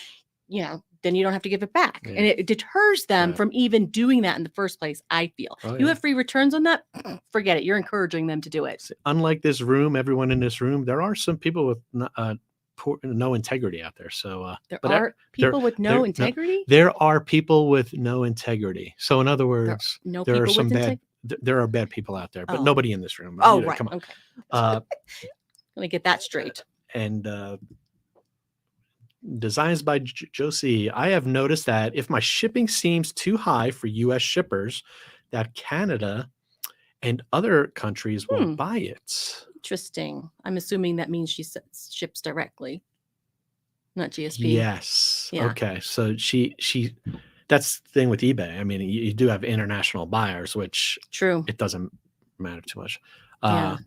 then you don't have to give it back. Yeah. And it deters them Right. from even doing that in the first place, I feel. Oh, You yeah. have free returns on that, forget it. You're encouraging them to do it. Unlike this room, everyone in this room, there are some people with no integrity out there. So, There but are people with no integrity. there are people with no integrity. So, in other There are words, no there are people some with bad. integrity. There are bad people out there, but Oh. nobody in this room. Oh, right. Come on. Okay. Uh, Let me get that straight. and designs by Josie. I have noticed that if my shipping seems too high for U.S. shippers, that Canada and other countries will buy it. Interesting. I'm assuming that means she ships directly, not GSP. Yes. Yeah. Okay. So she that's the thing with eBay. I mean, you do have international buyers, which True. it doesn't matter too much. Yeah.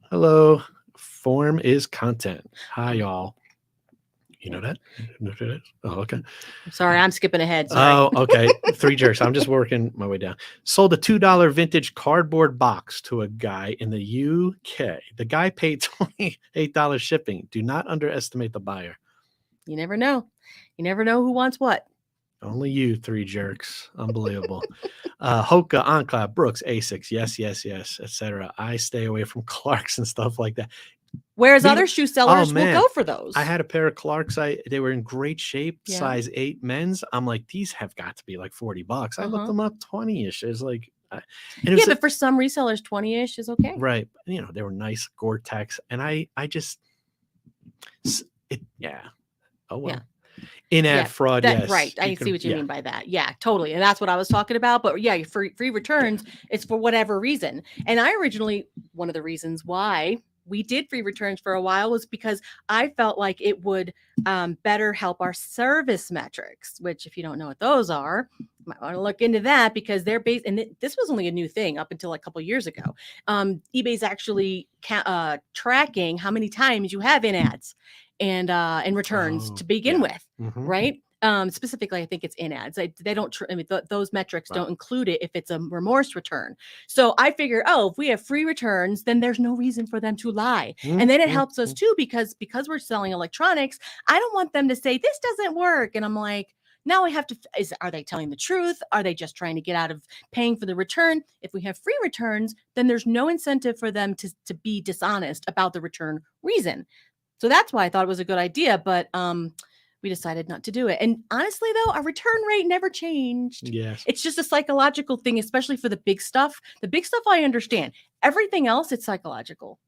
Hello. Form is content. Hi, y'all. You know that? You know what it is? Oh, okay. I'm sorry, I'm skipping ahead. Sorry. Oh, okay. 3 jerks. I'm just working my way down. Sold a $2 vintage cardboard box to a guy in the UK. The guy paid $28 shipping. Do not underestimate the buyer. You never know. You never know who wants what. Only you 3 jerks. Unbelievable. Hoka, Ankla, Brooks, Asics. Yes, etc. I stay away from Clarks and stuff like that. Whereas other shoe sellers will man. go for those. I had a pair of Clarks. They were in great shape, Yeah. size 8 men's. I'm like, these have got to be like $40. I looked them up, 20-ish. It's like, but for some resellers, 20-ish is okay. Right. You know, they were nice Gore-Tex, and I just, yeah. Oh well. Yeah. In-ad fraud, yes. Right. I see what you mean by that. Yeah, totally. And that's what I was talking about. But yeah, free returns, it's for whatever reason. And I originally, one of the reasons why we did free returns for a while was because I felt like it would better help our service metrics, which if you don't know what those are, you might want to look into that because they're based, and this was only a new thing up until a couple of years ago. eBay's actually tracking how many times you have in ads and returns to begin with, right? Specifically, I think it's in ads. They don't. Those metrics don't include it if it's a remorse return. So I figure, if we have free returns, then there's no reason for them to lie, and then it helps us too because we're selling electronics. I don't want them to say this doesn't work, and I'm like, now I have to. Are they telling the truth? Are they just trying to get out of paying for the return? If we have free returns, then there's no incentive for them to be dishonest about the return reason. So that's why I thought it was a good idea, but we decided not to do it. And honestly, though, our return rate never changed. Yes. It's just a psychological thing, especially for the big stuff. The big stuff I understand. Everything else, it's psychological.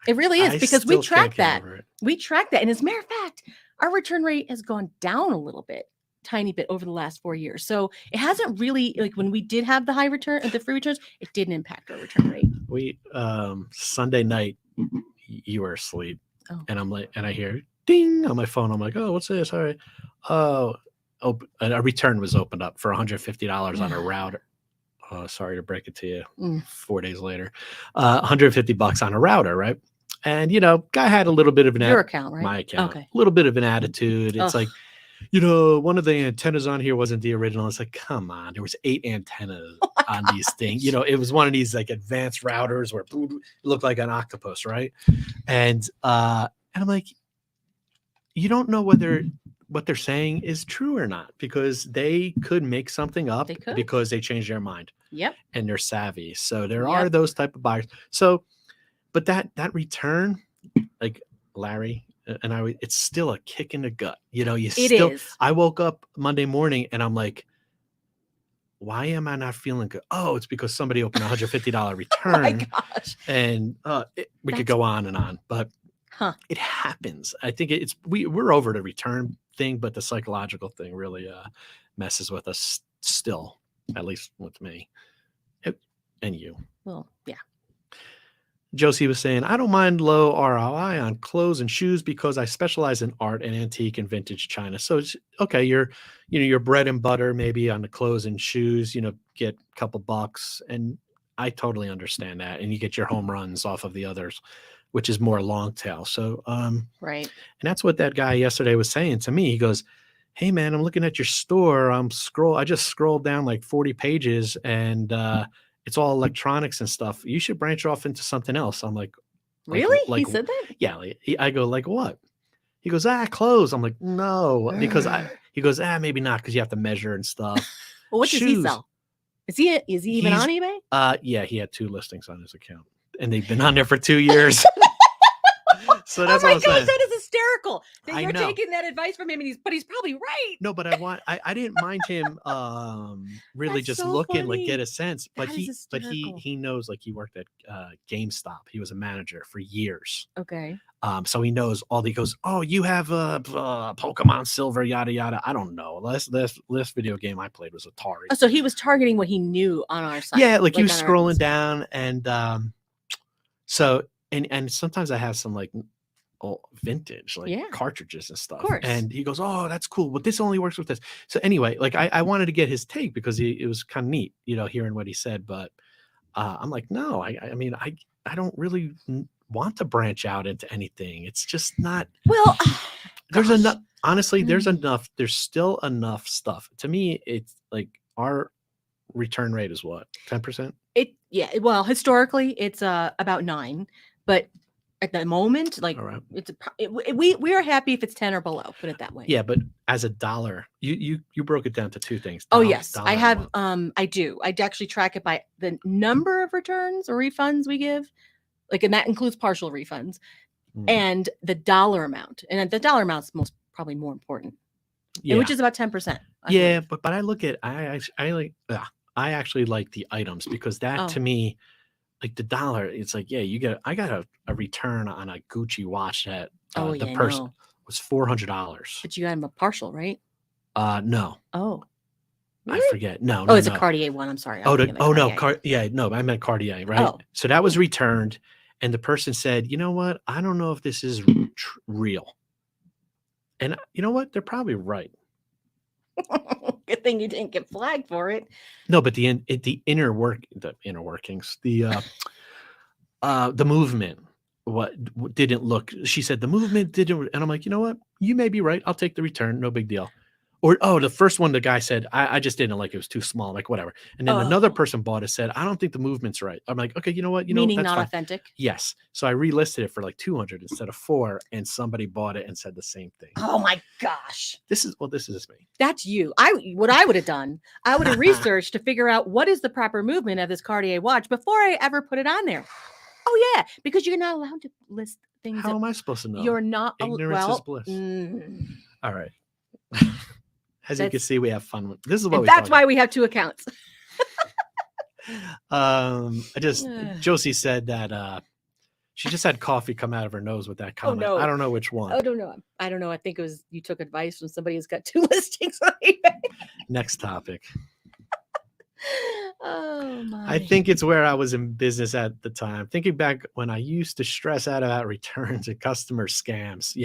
It really is because we track that. We track that. And as a matter of fact, our return rate has gone down a little bit, tiny bit over the last 4 years. So it hasn't really, like when we did have the high return, the free returns, it didn't impact our return rate. We, Sunday night, you were asleep and I'm like, and I hear ding on my phone. I'm like, oh, what's this? All right. A return was opened up for $150 on a router. Sorry to break it to you 4 days later. $150 on a router, right? And, guy had a little bit of your account, right? My account. Okay. A little bit of an attitude. It's like, one of the antennas on here wasn't the original. It's like, come on, there was 8 antennas on these things. It was one of these like advanced routers where it looked like an octopus, right? And I'm like, you don't know whether what they're saying is true or not because they could make something up because they changed their mind. Yep. And they're savvy. So there are those type of buyers. So, but that return, like Larry and it's still a kick in the gut. It is. I woke up Monday morning and I'm like, why am I not feeling good? Oh, it's because somebody opened a $150 return. Oh my gosh. And we could go on and on, but it happens. I think we're over the return thing, but the psychological thing really messes with us still, at least with me and you. Well, yeah. Josie was saying, I don't mind low ROI on clothes and shoes because I specialize in art and antique and vintage China. So it's okay. Your bread and butter, maybe on the clothes and shoes, get a couple bucks. And I totally understand that. And you get your home runs off of the others, which is more long tail. So, right. And that's what that guy yesterday was saying to me. He goes, hey man, I'm looking at your store. I just scrolled down like 40 pages and, it's all electronics and stuff. You should branch off into something else. I'm like, really? He said that? Yeah. I go, like what? He goes, clothes. I'm like, no, because He goes, maybe not because you have to measure and stuff. Well, what does he Shoes. sell? Is he even He's- on eBay? Yeah, he had 2 listings on his account, and they've been on there for 2 years. So that's Oh my what I'm gosh, saying. that is hysterical. That I you're know. taking that advice from him, and he's probably right. No, but I didn't mind him really That's just so looking, like, funny. get a sense. But That is hysterical. he knows, like, he worked at GameStop. He was a manager for years. Okay. So he knows all. He goes, oh, you have Pokemon Silver, yada yada. I don't know. Last video game I played was Atari. Oh, so he was targeting what he knew on our site. Yeah, like he was on our scrolling Instagram. down, and so and sometimes I have some like vintage like Yeah. cartridges and stuff. course. And he goes, oh, that's cool. But this only works with this. So anyway, like I wanted to get his take because it was kind of neat, hearing what he said. But I'm like, no, I mean, I don't really want to branch out into anything. It's just not. Well, There's gosh. enough. Honestly, there's Mm. enough. There's still enough stuff. To me, it's like our return rate is what, 10%? Well, historically it's about 9, but at the moment, like All right. we are happy if it's 10 or below. Put it that way. Yeah, but as a dollar, you broke it down to 2 things. Oh Dollar- yes, dollar I and have. what? I do. I actually track it by the number of returns or refunds we give, like, and that includes partial refunds Mm. and the dollar amount. And the dollar amount is probably more important, Yeah, which is about 10%. yeah, but I look at I actually like the items because that Oh. to me, like the dollar, it's like, yeah, I got a return on a Gucci watch that Oh the yeah, person no. was $400. But you got him a partial, right? No, Oh, I really? forget. No, Oh, no, it's no. a Cartier one. I'm sorry. Oh, I'm no, Cartier. no, I meant Cartier, right? Oh. So that was returned, and the person said, you know what? I don't know if this is real. And you know what? They're probably right. Good thing you didn't get flagged for it. No, but the inner workings, the movement, what didn't look. She said the movement didn't, and I'm like, you know what? You may be right. I'll take the return. No big deal. Or the first one, the guy said, I just didn't like it. Was too small. I'm like, whatever. And then another Oh. person bought it, said, I don't think the movement's right. I'm like, okay, you know what? Meaning that's not fine. authentic. Yes. So I relisted it for like 200 instead of 4, and somebody bought it and said the same thing. Oh my gosh. This is me. That's you. What I would have done, I would have researched to figure out what is the proper movement of this Cartier watch before I ever put it on there. Oh yeah, because you're not allowed to list things. How am I supposed to know? You're not. Ignorance is bliss. All right. As you can see, we have fun. This is what that's why we have 2 accounts. Josie said that she just had coffee come out of her nose with that comment. no. I don't know which one. I don't know. I think it was you took advice from somebody who's got 2 listings on eBay. Next topic. Oh my. I think it's where I was in business at the time. Thinking back when I used to stress out about returns and customer scams,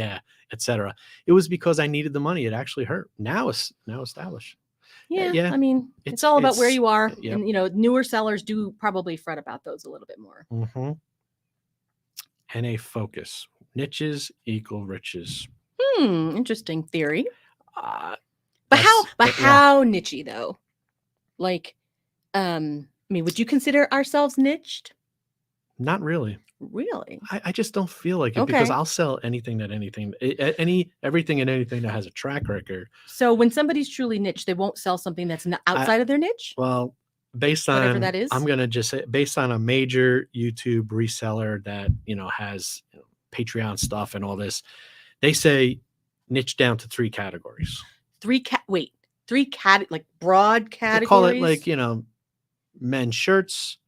etc. It was because I needed the money. It actually hurt. Now established. Yeah. I mean, it's all about where you are. Yep. And newer sellers do probably fret about those a little bit more. Mm-hmm. And a focus. Niches equal riches. Interesting theory. But That's- how niche-y though? Like, I mean, would you consider ourselves niched? Not really. Really? I just don't feel like it because Okay. I'll sell everything and anything that has a track record. So when somebody's truly niche, they won't sell something that's not outside of their niche? Well, based Whatever on that is? I'm gonna just say based on a major YouTube reseller that has Patreon stuff and all this, they say niche down to 3 categories. 3 like broad categories. They call it like men's shirts,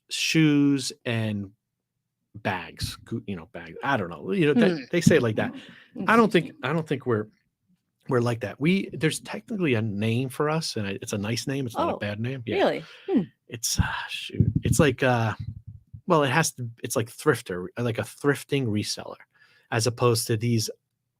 shoes, and bags. Bags. I don't know. They say it like that. I don't think we're like that. There's technically a name for us, and it's a nice name. It's not a bad name. Yeah. Really? It's It's like it's like thrifter, like a thrifting reseller, as opposed to these.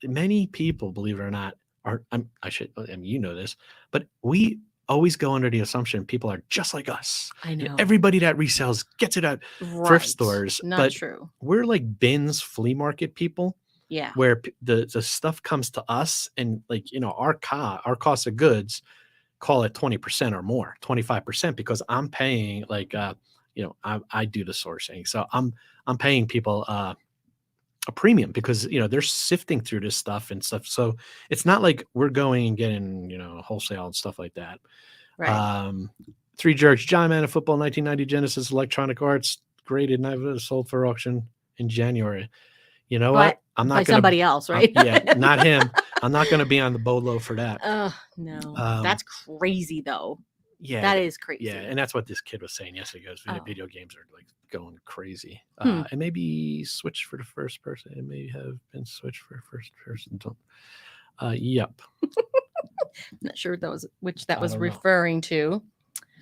Many people, believe it or not, you know this, but we always go under the assumption people are just like us. I know. Everybody that resells gets it at thrift stores. Not but true. We're like bins flea market people. Yeah. Where the stuff comes to us and our cost of goods, call it 20% or more, 25%, because I'm paying I do the sourcing. So I'm paying people a premium because they're sifting through this stuff and stuff. So it's not like we're going and getting wholesale and stuff like that. Right. Three Jerks, John Man of Football, 1990 Genesis Electronic Arts, graded and sold for auction in January. You know what? I'm not by going to. somebody else, right? Yeah, not him. I'm not going to be on the BOLO for that. No, that's crazy though. Yeah, that is crazy. Yeah, and that's what this kid was saying yesterday. He goes, video games are like going crazy. Hmm. And maybe switch for the first person. It may have been switched for first person. Yep. Not sure which that I was don't know. referring to.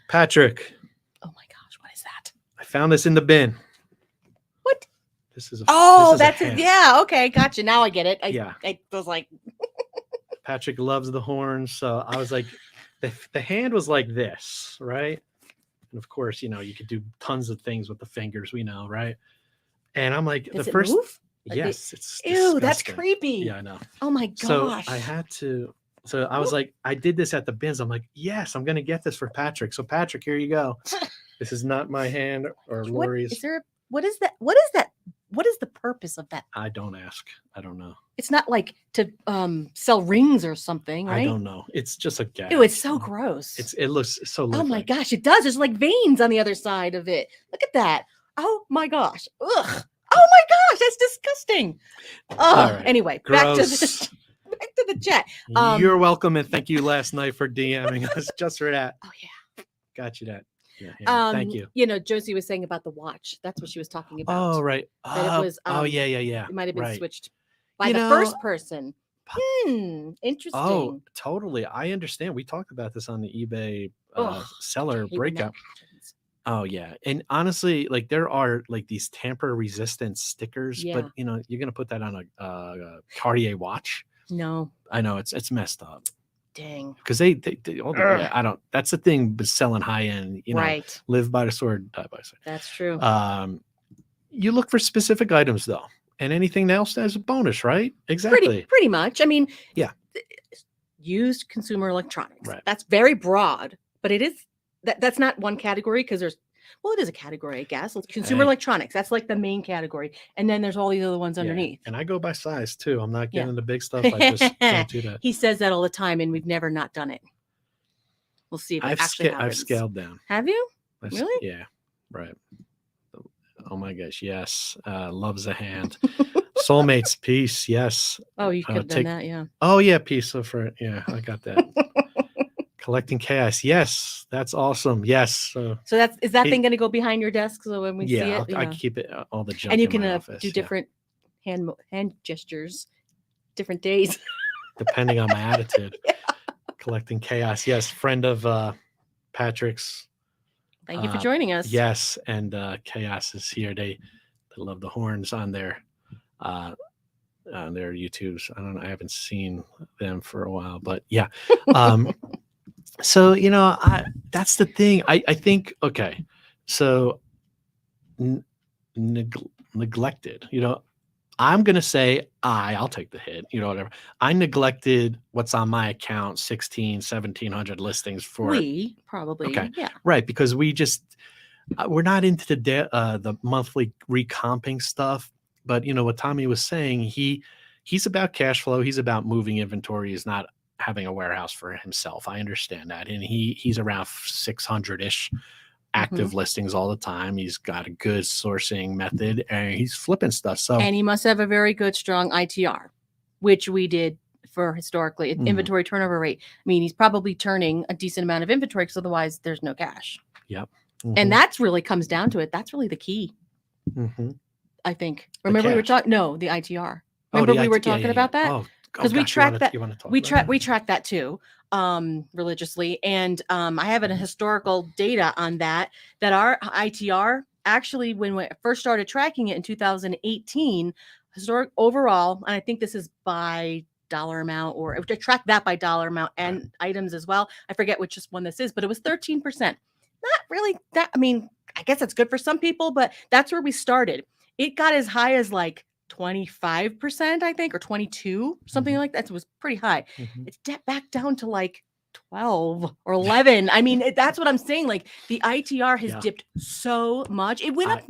Patrick. Oh my gosh, what is that? I found this in the bin. What? This is that's it. Yeah, okay, gotcha. Now I get it. I was like, Patrick loves the horns, so I was like, the hand was like this, right? And of course, you could do tons of things with the fingers, we know, right? And I'm like, does the it first, move? yes, it's Ew, that's disgusting. creepy. Yeah, I know. Oh my gosh. So I had to. So I was like, I did this at the bins. I'm like, yes, I'm gonna get this for Patrick. So Patrick, here you go. This is not my hand or Lori's. What is that? What is that? What is the purpose of that? I don't ask. I don't know. It's not like to sell rings or something, right? I don't know. It's just a gag. Ew, it's so gross. It looks so lifelike. Oh my gosh, it does. There's like veins on the other side of it. Look at that. Oh my gosh. Ugh. Oh my gosh, that's disgusting. Oh, right. Anyway, back to the chat. You're welcome, and thank you last night for DMing us just for that. Oh yeah. Got you that. Yeah, thank you. Josie was saying about the watch. That's what she was talking about. Oh, right. That it was. Yeah. It might have been switched by the first person. Interesting. Oh, totally. I understand. We talked about this on the eBay seller breakup. Oh yeah, and honestly, like there are like these tamper-resistant stickers, but you're gonna put that on a Cartier watch. No, I know it's messed up. Dang. Because they I don't. That's the thing with selling high end. Right. Live by the sword, die by the sword. That's true. You look for specific items though, and anything else as a bonus, right? Exactly. Pretty much. I mean, yeah. Used consumer electronics. Right. That's very broad, but it is that's not one category because it is a category, I guess. It's consumer electronics. That's like the main category. And then there's all these other ones underneath. And I go by size too. I'm not getting the big stuff. I just don't do that. He says that all the time, and we've never not done it. We'll see if it actually happens. I've scaled down. Have you? Really? Yeah. Right. Oh my gosh. Yes. Loves a hand. Soulmates, peace. Yes. Oh, you could have done that. Yeah. Oh yeah. Peace. Yeah. I got that. Collecting chaos. Yes, that's awesome. Yes. So is that thing going to go behind your desk? So when we see it, I keep it all the junk. And you can do different hand gestures, different days, depending on my attitude. Collecting chaos. Yes, friend of Patrick's. Thank you for joining us. Yes, and Chaos is here. They love the horns on their YouTubes. I don't know. I haven't seen them for a while, but yeah. So, that's the thing. I think, okay, so neglected, I'm going to say I'll take the hit, whatever. I neglected what's on my account, 1,700 listings for probably. Okay. Yeah. Right. Because we're not into the monthly recomping stuff, but what Tommy was saying, he's about cash flow. He's about moving inventory. He's not having a warehouse for himself. I understand that. And he's around 600-ish active listings all the time. He's got a good sourcing method and he's flipping stuff. And he must have a very good, strong ITR, which we did for historically inventory turnover rate. I mean, he's probably turning a decent amount of inventory because otherwise there's no cash. Yep. And that's really comes down to it. That's really the key. I think. Remember we were talking, the ITR. Remember we were talking about that? Oh, because we track that. We track that too, religiously, and I have a historical data on that our ITR actually, when we first started tracking it in 2018, historic overall, and I think this is by dollar amount, or to track that by dollar amount and items as well. I forget which one this is, but it was 13%. Not really that. I mean, I guess that's good for some people, but that's where we started. It got as high as like 25%, I think, or 22, something like that. So it was pretty high. It's back down to like 12 or 11. I mean, that's what I'm saying. Like the ITR has dipped so much. It went up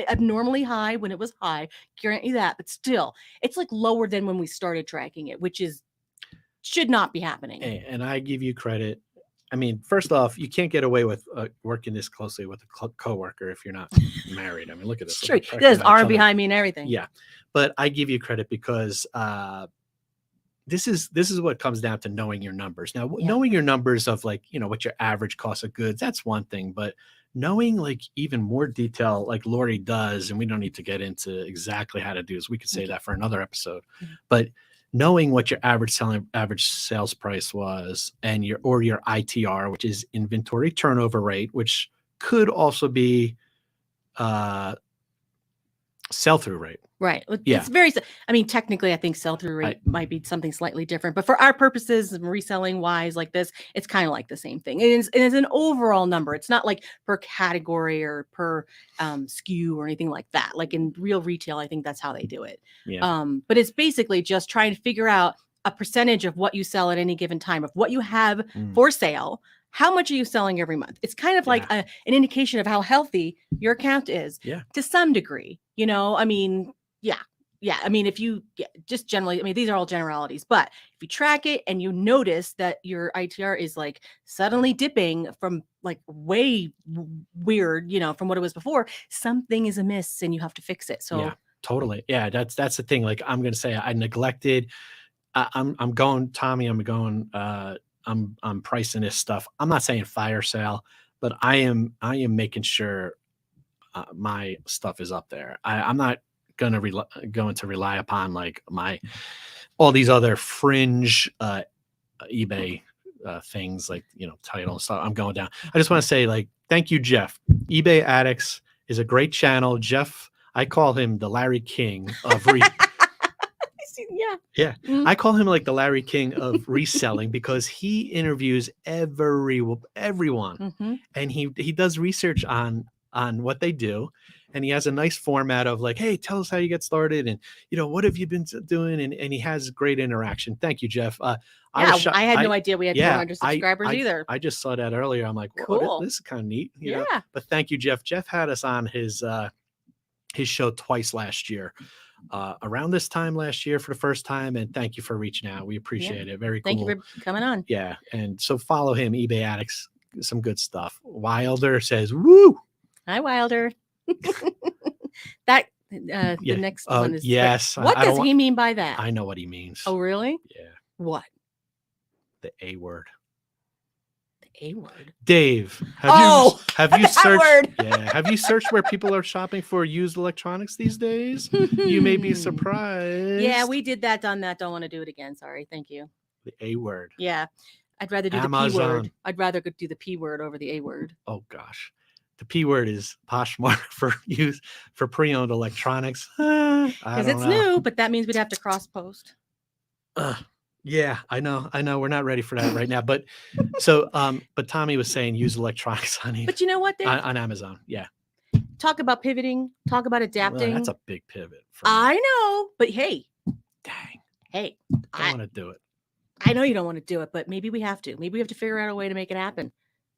abnormally high when it was high, guarantee that, but still, it's like lower than when we started tracking it, which should not be happening. And I give you credit. I mean, first off, you can't get away with working this closely with a coworker if you're not married. I mean, look at this. True. There's arm behind me and everything. Yeah, but I give you credit because this is what comes down to knowing your numbers. Now, knowing your numbers of like, what your average cost of goods, that's one thing, but knowing like even more detail like Lori does, and we don't need to get into exactly how to do this. We could say that for another episode, but knowing what your average sales price was and your ITR, which is inventory turnover rate, which could also be sell-through rate. Right. It's very, I mean, technically I think sell-through rate might be something slightly different, but for our purposes, reselling wise like this, it's kind of like the same thing. It's an overall number. It's not like per category or per SKU or anything like that. Like in real retail, I think that's how they do it. Yeah. But it's basically just trying to figure out a percentage of what you sell at any given time, of what you have for sale. How much are you selling every month? It's kind of like an indication of how healthy your account is to some degree. I mean, I mean, if you just generally, I mean, these are all generalities, but if you track it and you notice that your ITR is like suddenly dipping from like way weird, from what it was before, something is amiss and you have to fix it. So totally. Yeah. That's the thing. Like I'm going to say I neglected, I'm going, Tommy, I'm pricing this stuff. I'm not saying fire sale, but I am making sure my stuff is up there. I'm not going to rely upon like all these other fringe eBay things like, title and stuff. I'm going down. I just want to say like, thank you, Jeff. eBay Addicts is a great channel. Jeff, I call him the Larry King of Yeah. I call him like the Larry King of reselling because he interviews everyone and he does research on what they do. And he has a nice format of like, hey, tell us how you get started. And, what have you been doing? And he has great interaction. Thank you, Jeff. I had no idea we had 400 subscribers either. I just saw that earlier. I'm like, cool. This is kind of neat. You know? But thank you, Jeff. Jeff had us on his show twice last year. Around this time last year for the first time, and thank you for reaching out. We appreciate it. Very cool. Thank you for coming on. Yeah, and so follow him, eBay Addicts, some good stuff. Wilder says, "Woo!" Hi, Wilder. The next one is yes. What does he mean by that? I know what he means. Oh, really? Yeah. What? The A word. A word. Dave, have you searched? Word. Have you searched where people are shopping for used electronics these days? You may be surprised. Yeah, we did that, done that. Don't want to do it again. Sorry. Thank you. The A word. Yeah, I'd rather do Amazon. the P word. I'd rather do the P word over the A word. Oh gosh, the P word is Poshmark for pre-owned electronics. Because it's new, but that means we'd have to cross post. Yeah, I know. We're not ready for that right now. But so, but Tommy was saying use electronics on But you know what, Dave? on Amazon. Yeah. Talk about pivoting. Talk about adapting. Well, that's a big pivot. I know, but hey. Dang. Hey. I want to do it. I know you don't want to do it, but maybe we have to. Maybe we have to figure out a way to make it happen.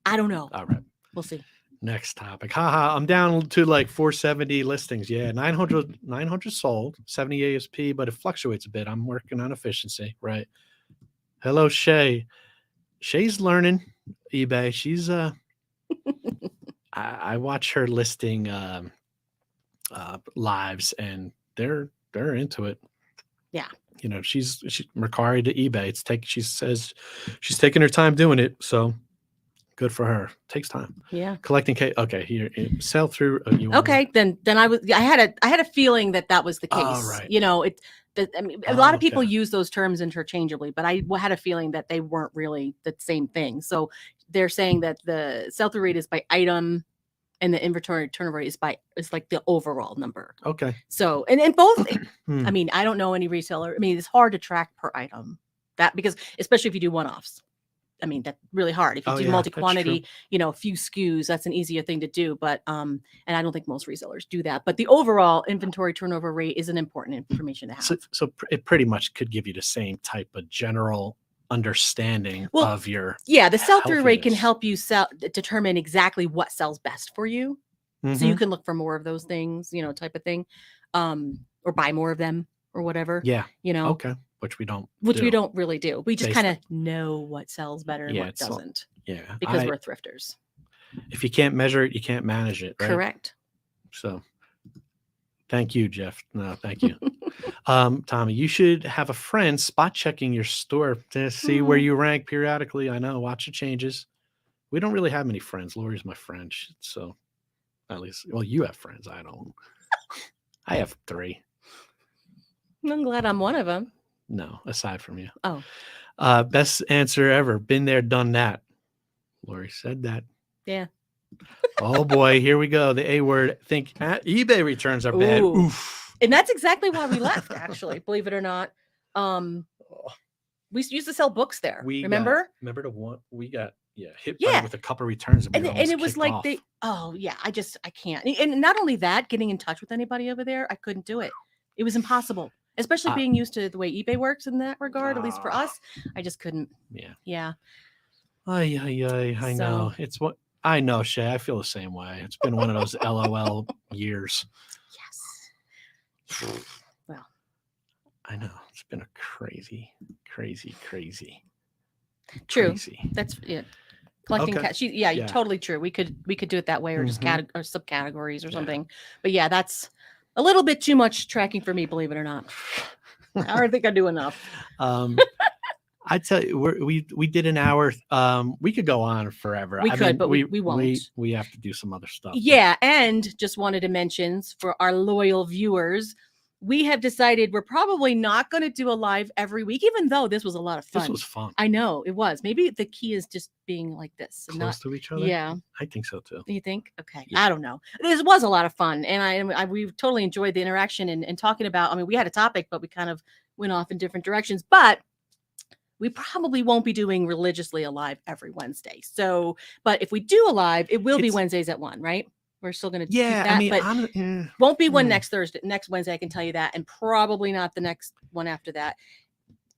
I don't know. All right. We'll see. Next topic. Haha. I'm down to like 470 listings. Yeah. 900 sold, 70 ASP, but it fluctuates a bit. I'm working on efficiency. Right. Hello, Shay. Shay's learning eBay. She's I watch her listing lives and they're into it. Yeah. She's Mercari to eBay. She says she's taking her time doing it. So good for her. Takes time. Yeah. Collecting okay, here sell through. Okay, then I had a feeling that was the case. Oh, right. A lot of people use those terms interchangeably, but I had a feeling that they weren't really the same thing. So they're saying that the sell-through rate is by item and the inventory turnover rate is like the overall number. Okay. So, and both, I mean, I don't know any reseller. I mean, it's hard to track per item because especially if you do one-offs. I mean, that's really hard. If you do multi-quantity, a few SKUs, that's an easier thing to do. But, and I don't think most resellers do that. But the overall inventory turnover rate is an important information to have. So it pretty much could give you the same type of general understanding Well, of your yeah, the sell-through rate can healthiness. help you determine exactly what sells best for you. So you Mhm. can look for more of those things, type of thing, or buy more of them or whatever, Yeah. you know, Okay. Which we don't which we do don't really do. We just based kind on, of know what sells better and yeah, what it's all, doesn't yeah. because we're thrifters. If you can't measure it, you can't manage it, right? Correct. So thank you, Jeff. No, thank you. Tommy, you should have a friend spot checking your store to see where you rank periodically. I know, watch the changes. We don't really have many friends. Lori's my friend, so at least, well, you have friends. I don't. I have 3. I'm glad I'm one of them. No, aside from you. Oh, Best answer ever. Been there, done that. Lori said that. yeah. Oh boy, here we go. The A word. Think eBay returns are bad. Ooh. Oof. And that's exactly why we left, actually, believe it or not. We used to sell books there. Remember? Remember the one we got? Yeah, hit Yeah. with a couple returns and we And it was kicked like off. I can't. And not only that, getting in touch with anybody over there, I couldn't do it. It was impossible, especially being used to the way eBay works in that regard, at least for us. I just couldn't. Yeah. Yeah. I know. It's what I know, Shay. I feel the same way. It's been one of those LOL years. Yes. Well, I know. It's been a crazy. True. Crazy. That's it. Collecting yeah. Totally true. We could do it that way, or just or subcategories or Yeah. something. But yeah, that's a little bit too much tracking for me, believe it or not. I don't think I do enough. I tell you, we did an hour. We could go on forever. We could, but we won't. We have to do some other stuff. Yeah, and just wanted to mention for our loyal viewers, we have decided we're probably not going to do a live every week, even though this was a lot of fun. This was fun. I know it was. Maybe the key is just being like this, and close to each other. Yeah, I think so too. You think? Okay, Yeah. I don't know. This was a lot of fun, and we totally enjoyed the interaction and talking about. I mean, we had a topic, but we kind of went off in different directions. But we probably won't be doing religiously a live every Wednesday. So, but if we do a live, it will be Wednesdays at 1, right? We're still going to keep that, I mean, but won't be one next Wednesday. I can tell you that, and probably not the next one after that,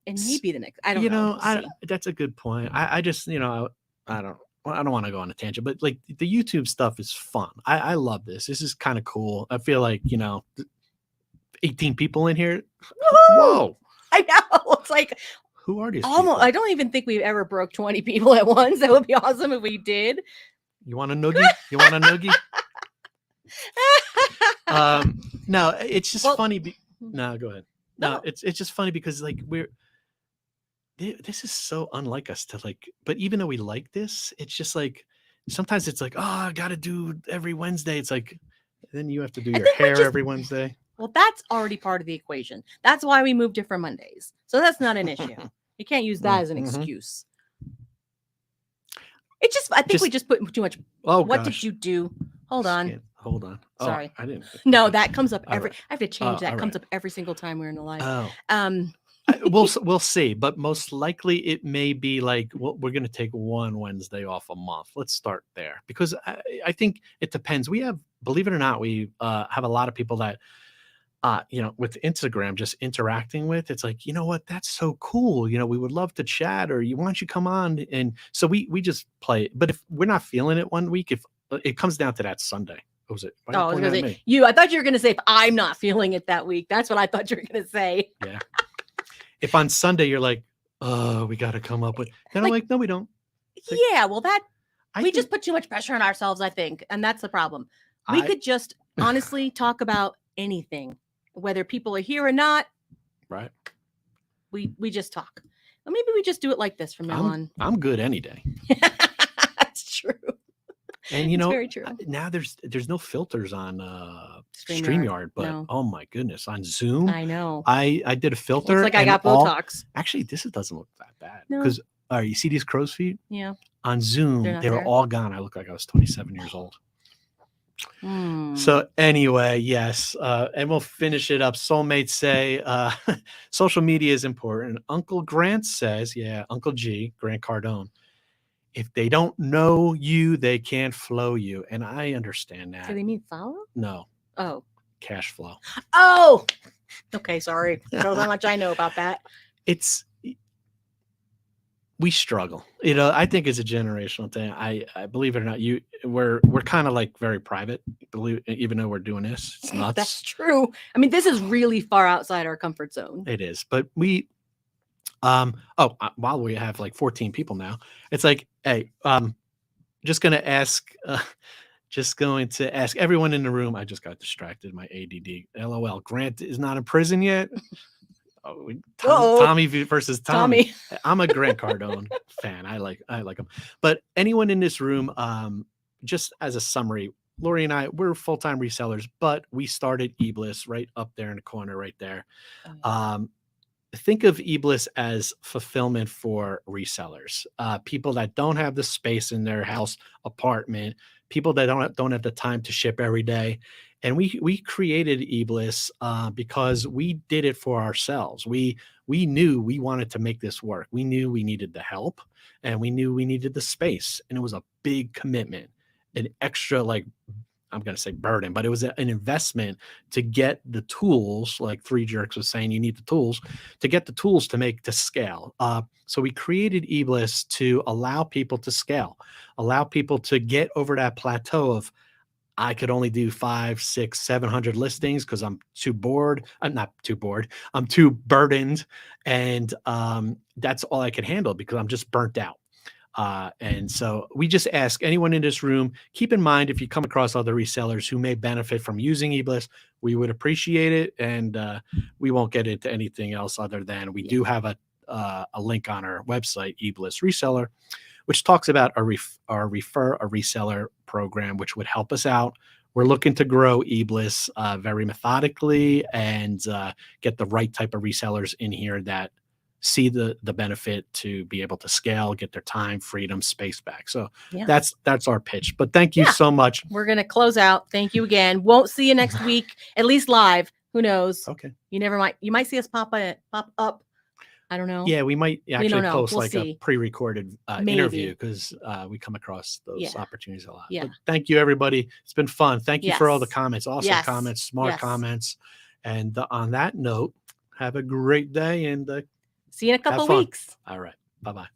and maybe the next. I don't know. We'll that's a good point. I just, I don't want to go on a tangent, but like the YouTube stuff is fun. I love this. This is kind of cool. I feel like 18 people in here. Whoa! I know. It's like. Who are these almost people? I don't even think we've ever broke 20 people at once. That would be awesome if we did. You want a noogie? No, it's just funny. No, go ahead. No, it's just funny because like this is so unlike us to like, but even though we like this, it's just like sometimes it's like, oh, I gotta do every Wednesday. It's like then you have to do your hair every Wednesday. Well, that's already part of the equation. That's why we moved it from Mondays. So that's not an issue. You can't use that as an excuse. It's just, I think we just put too much. Oh, what did you do? Hold on. Sorry. I didn't. No, that comes up every, right. I have to change that. Comes up every single time we're in the live. Oh. We'll see, but most likely it may be like, well, we're going to take one Wednesday off a month. Let's start there because I think it depends. We have, believe it or not, we have a lot of people that, with Instagram, just interacting with, it's like, you know what, that's so cool. We would love to chat, or why don't you come on? And so we just play. But if we're not feeling it one week, if it comes down to that Sunday, what was it? I was gonna say I thought you were gonna say if I'm not feeling it that week. That's what I thought you were gonna say. Yeah. If on Sunday you're like, oh, we got to come up with, then I'm like, no, we don't. Like, yeah, well, we just put too much pressure on ourselves, I think, and that's the problem. We could just honestly talk about anything, whether people are here or not. Right. We just talk. Well, maybe we just do it like this from now on. I'm good any day. That's true. And it's very true. Now there's no filters on StreamYard, but oh my goodness, on Zoom. I know. I did a filter. Looks like I got Botox. Actually, this doesn't look that bad because you see these crow's feet? Yeah. On Zoom, they were all gone. I look like I was 27 years old. So anyway, yes, and we'll finish it up. Soulmates say social media is important. Uncle Grant says, Uncle G, Grant Cardone, if they don't know you, they can't flow you. And I understand that. Do they mean follow? No. Oh. Cash flow. Oh. Okay, sorry. Shows how much I know about that. It's we struggle. I think it's a generational thing. I believe it or not, we're kind of like very private. Believe even though we're doing this, it's That's nuts. true. I mean, this is really far outside our comfort zone. It is, but while we have like 14 people now, it's like, hey, just gonna ask, just going to ask everyone in the room. I just got distracted. My ADD. LOL. Grant is not in prison yet. Oh, Tommy versus Tommy. I'm a Grant Cardone fan. I like him. But anyone in this room, just as a summary, Lori and I, we're full-time resellers, but we started eBliss right up there in the corner, right there. Think of eBliss as fulfillment for resellers, people that don't have the space in their house, apartment, people that don't have the time to ship every day. And we created eBliss because we did it for ourselves. We knew we wanted to make this work. We knew we needed the help, and we knew we needed the space. And it was a big commitment, an extra, like, I'm going to say burden, but it was an investment to get the tools. Like Three Jerks was saying, you need the tools to get the tools to scale. So we created eBliss to allow people to scale, allow people to get over that plateau of, I could only do 500, 600, 700 listings because I'm too bored. I'm not too bored. I'm too burdened. And that's all I can handle because I'm just burnt out. And so we just ask anyone in this room, keep in mind, if you come across other resellers who may benefit from using eBliss, we would appreciate it. And we won't get into anything else other than we do have a link on our website, eBliss Reseller, which talks about our Refer a Reseller program, which would help us out. We're looking to grow eBliss very methodically and get the right type of resellers in here that see the benefit to be able to scale, get their time, freedom, space back. So that's our pitch. But thank you so much. We're going to close out. Thank you again. Won't see you next week, at least live. Who knows? Okay. You might see us pop up. I don't know. Yeah, we might actually post we'll like see. a pre-recorded interview because we come across those opportunities a lot. Yeah. But thank you, everybody. It's been fun. Thank you for all the comments, awesome comments, smart comments. And on that note, have a great day and see you in a couple of weeks. All right. Bye-bye.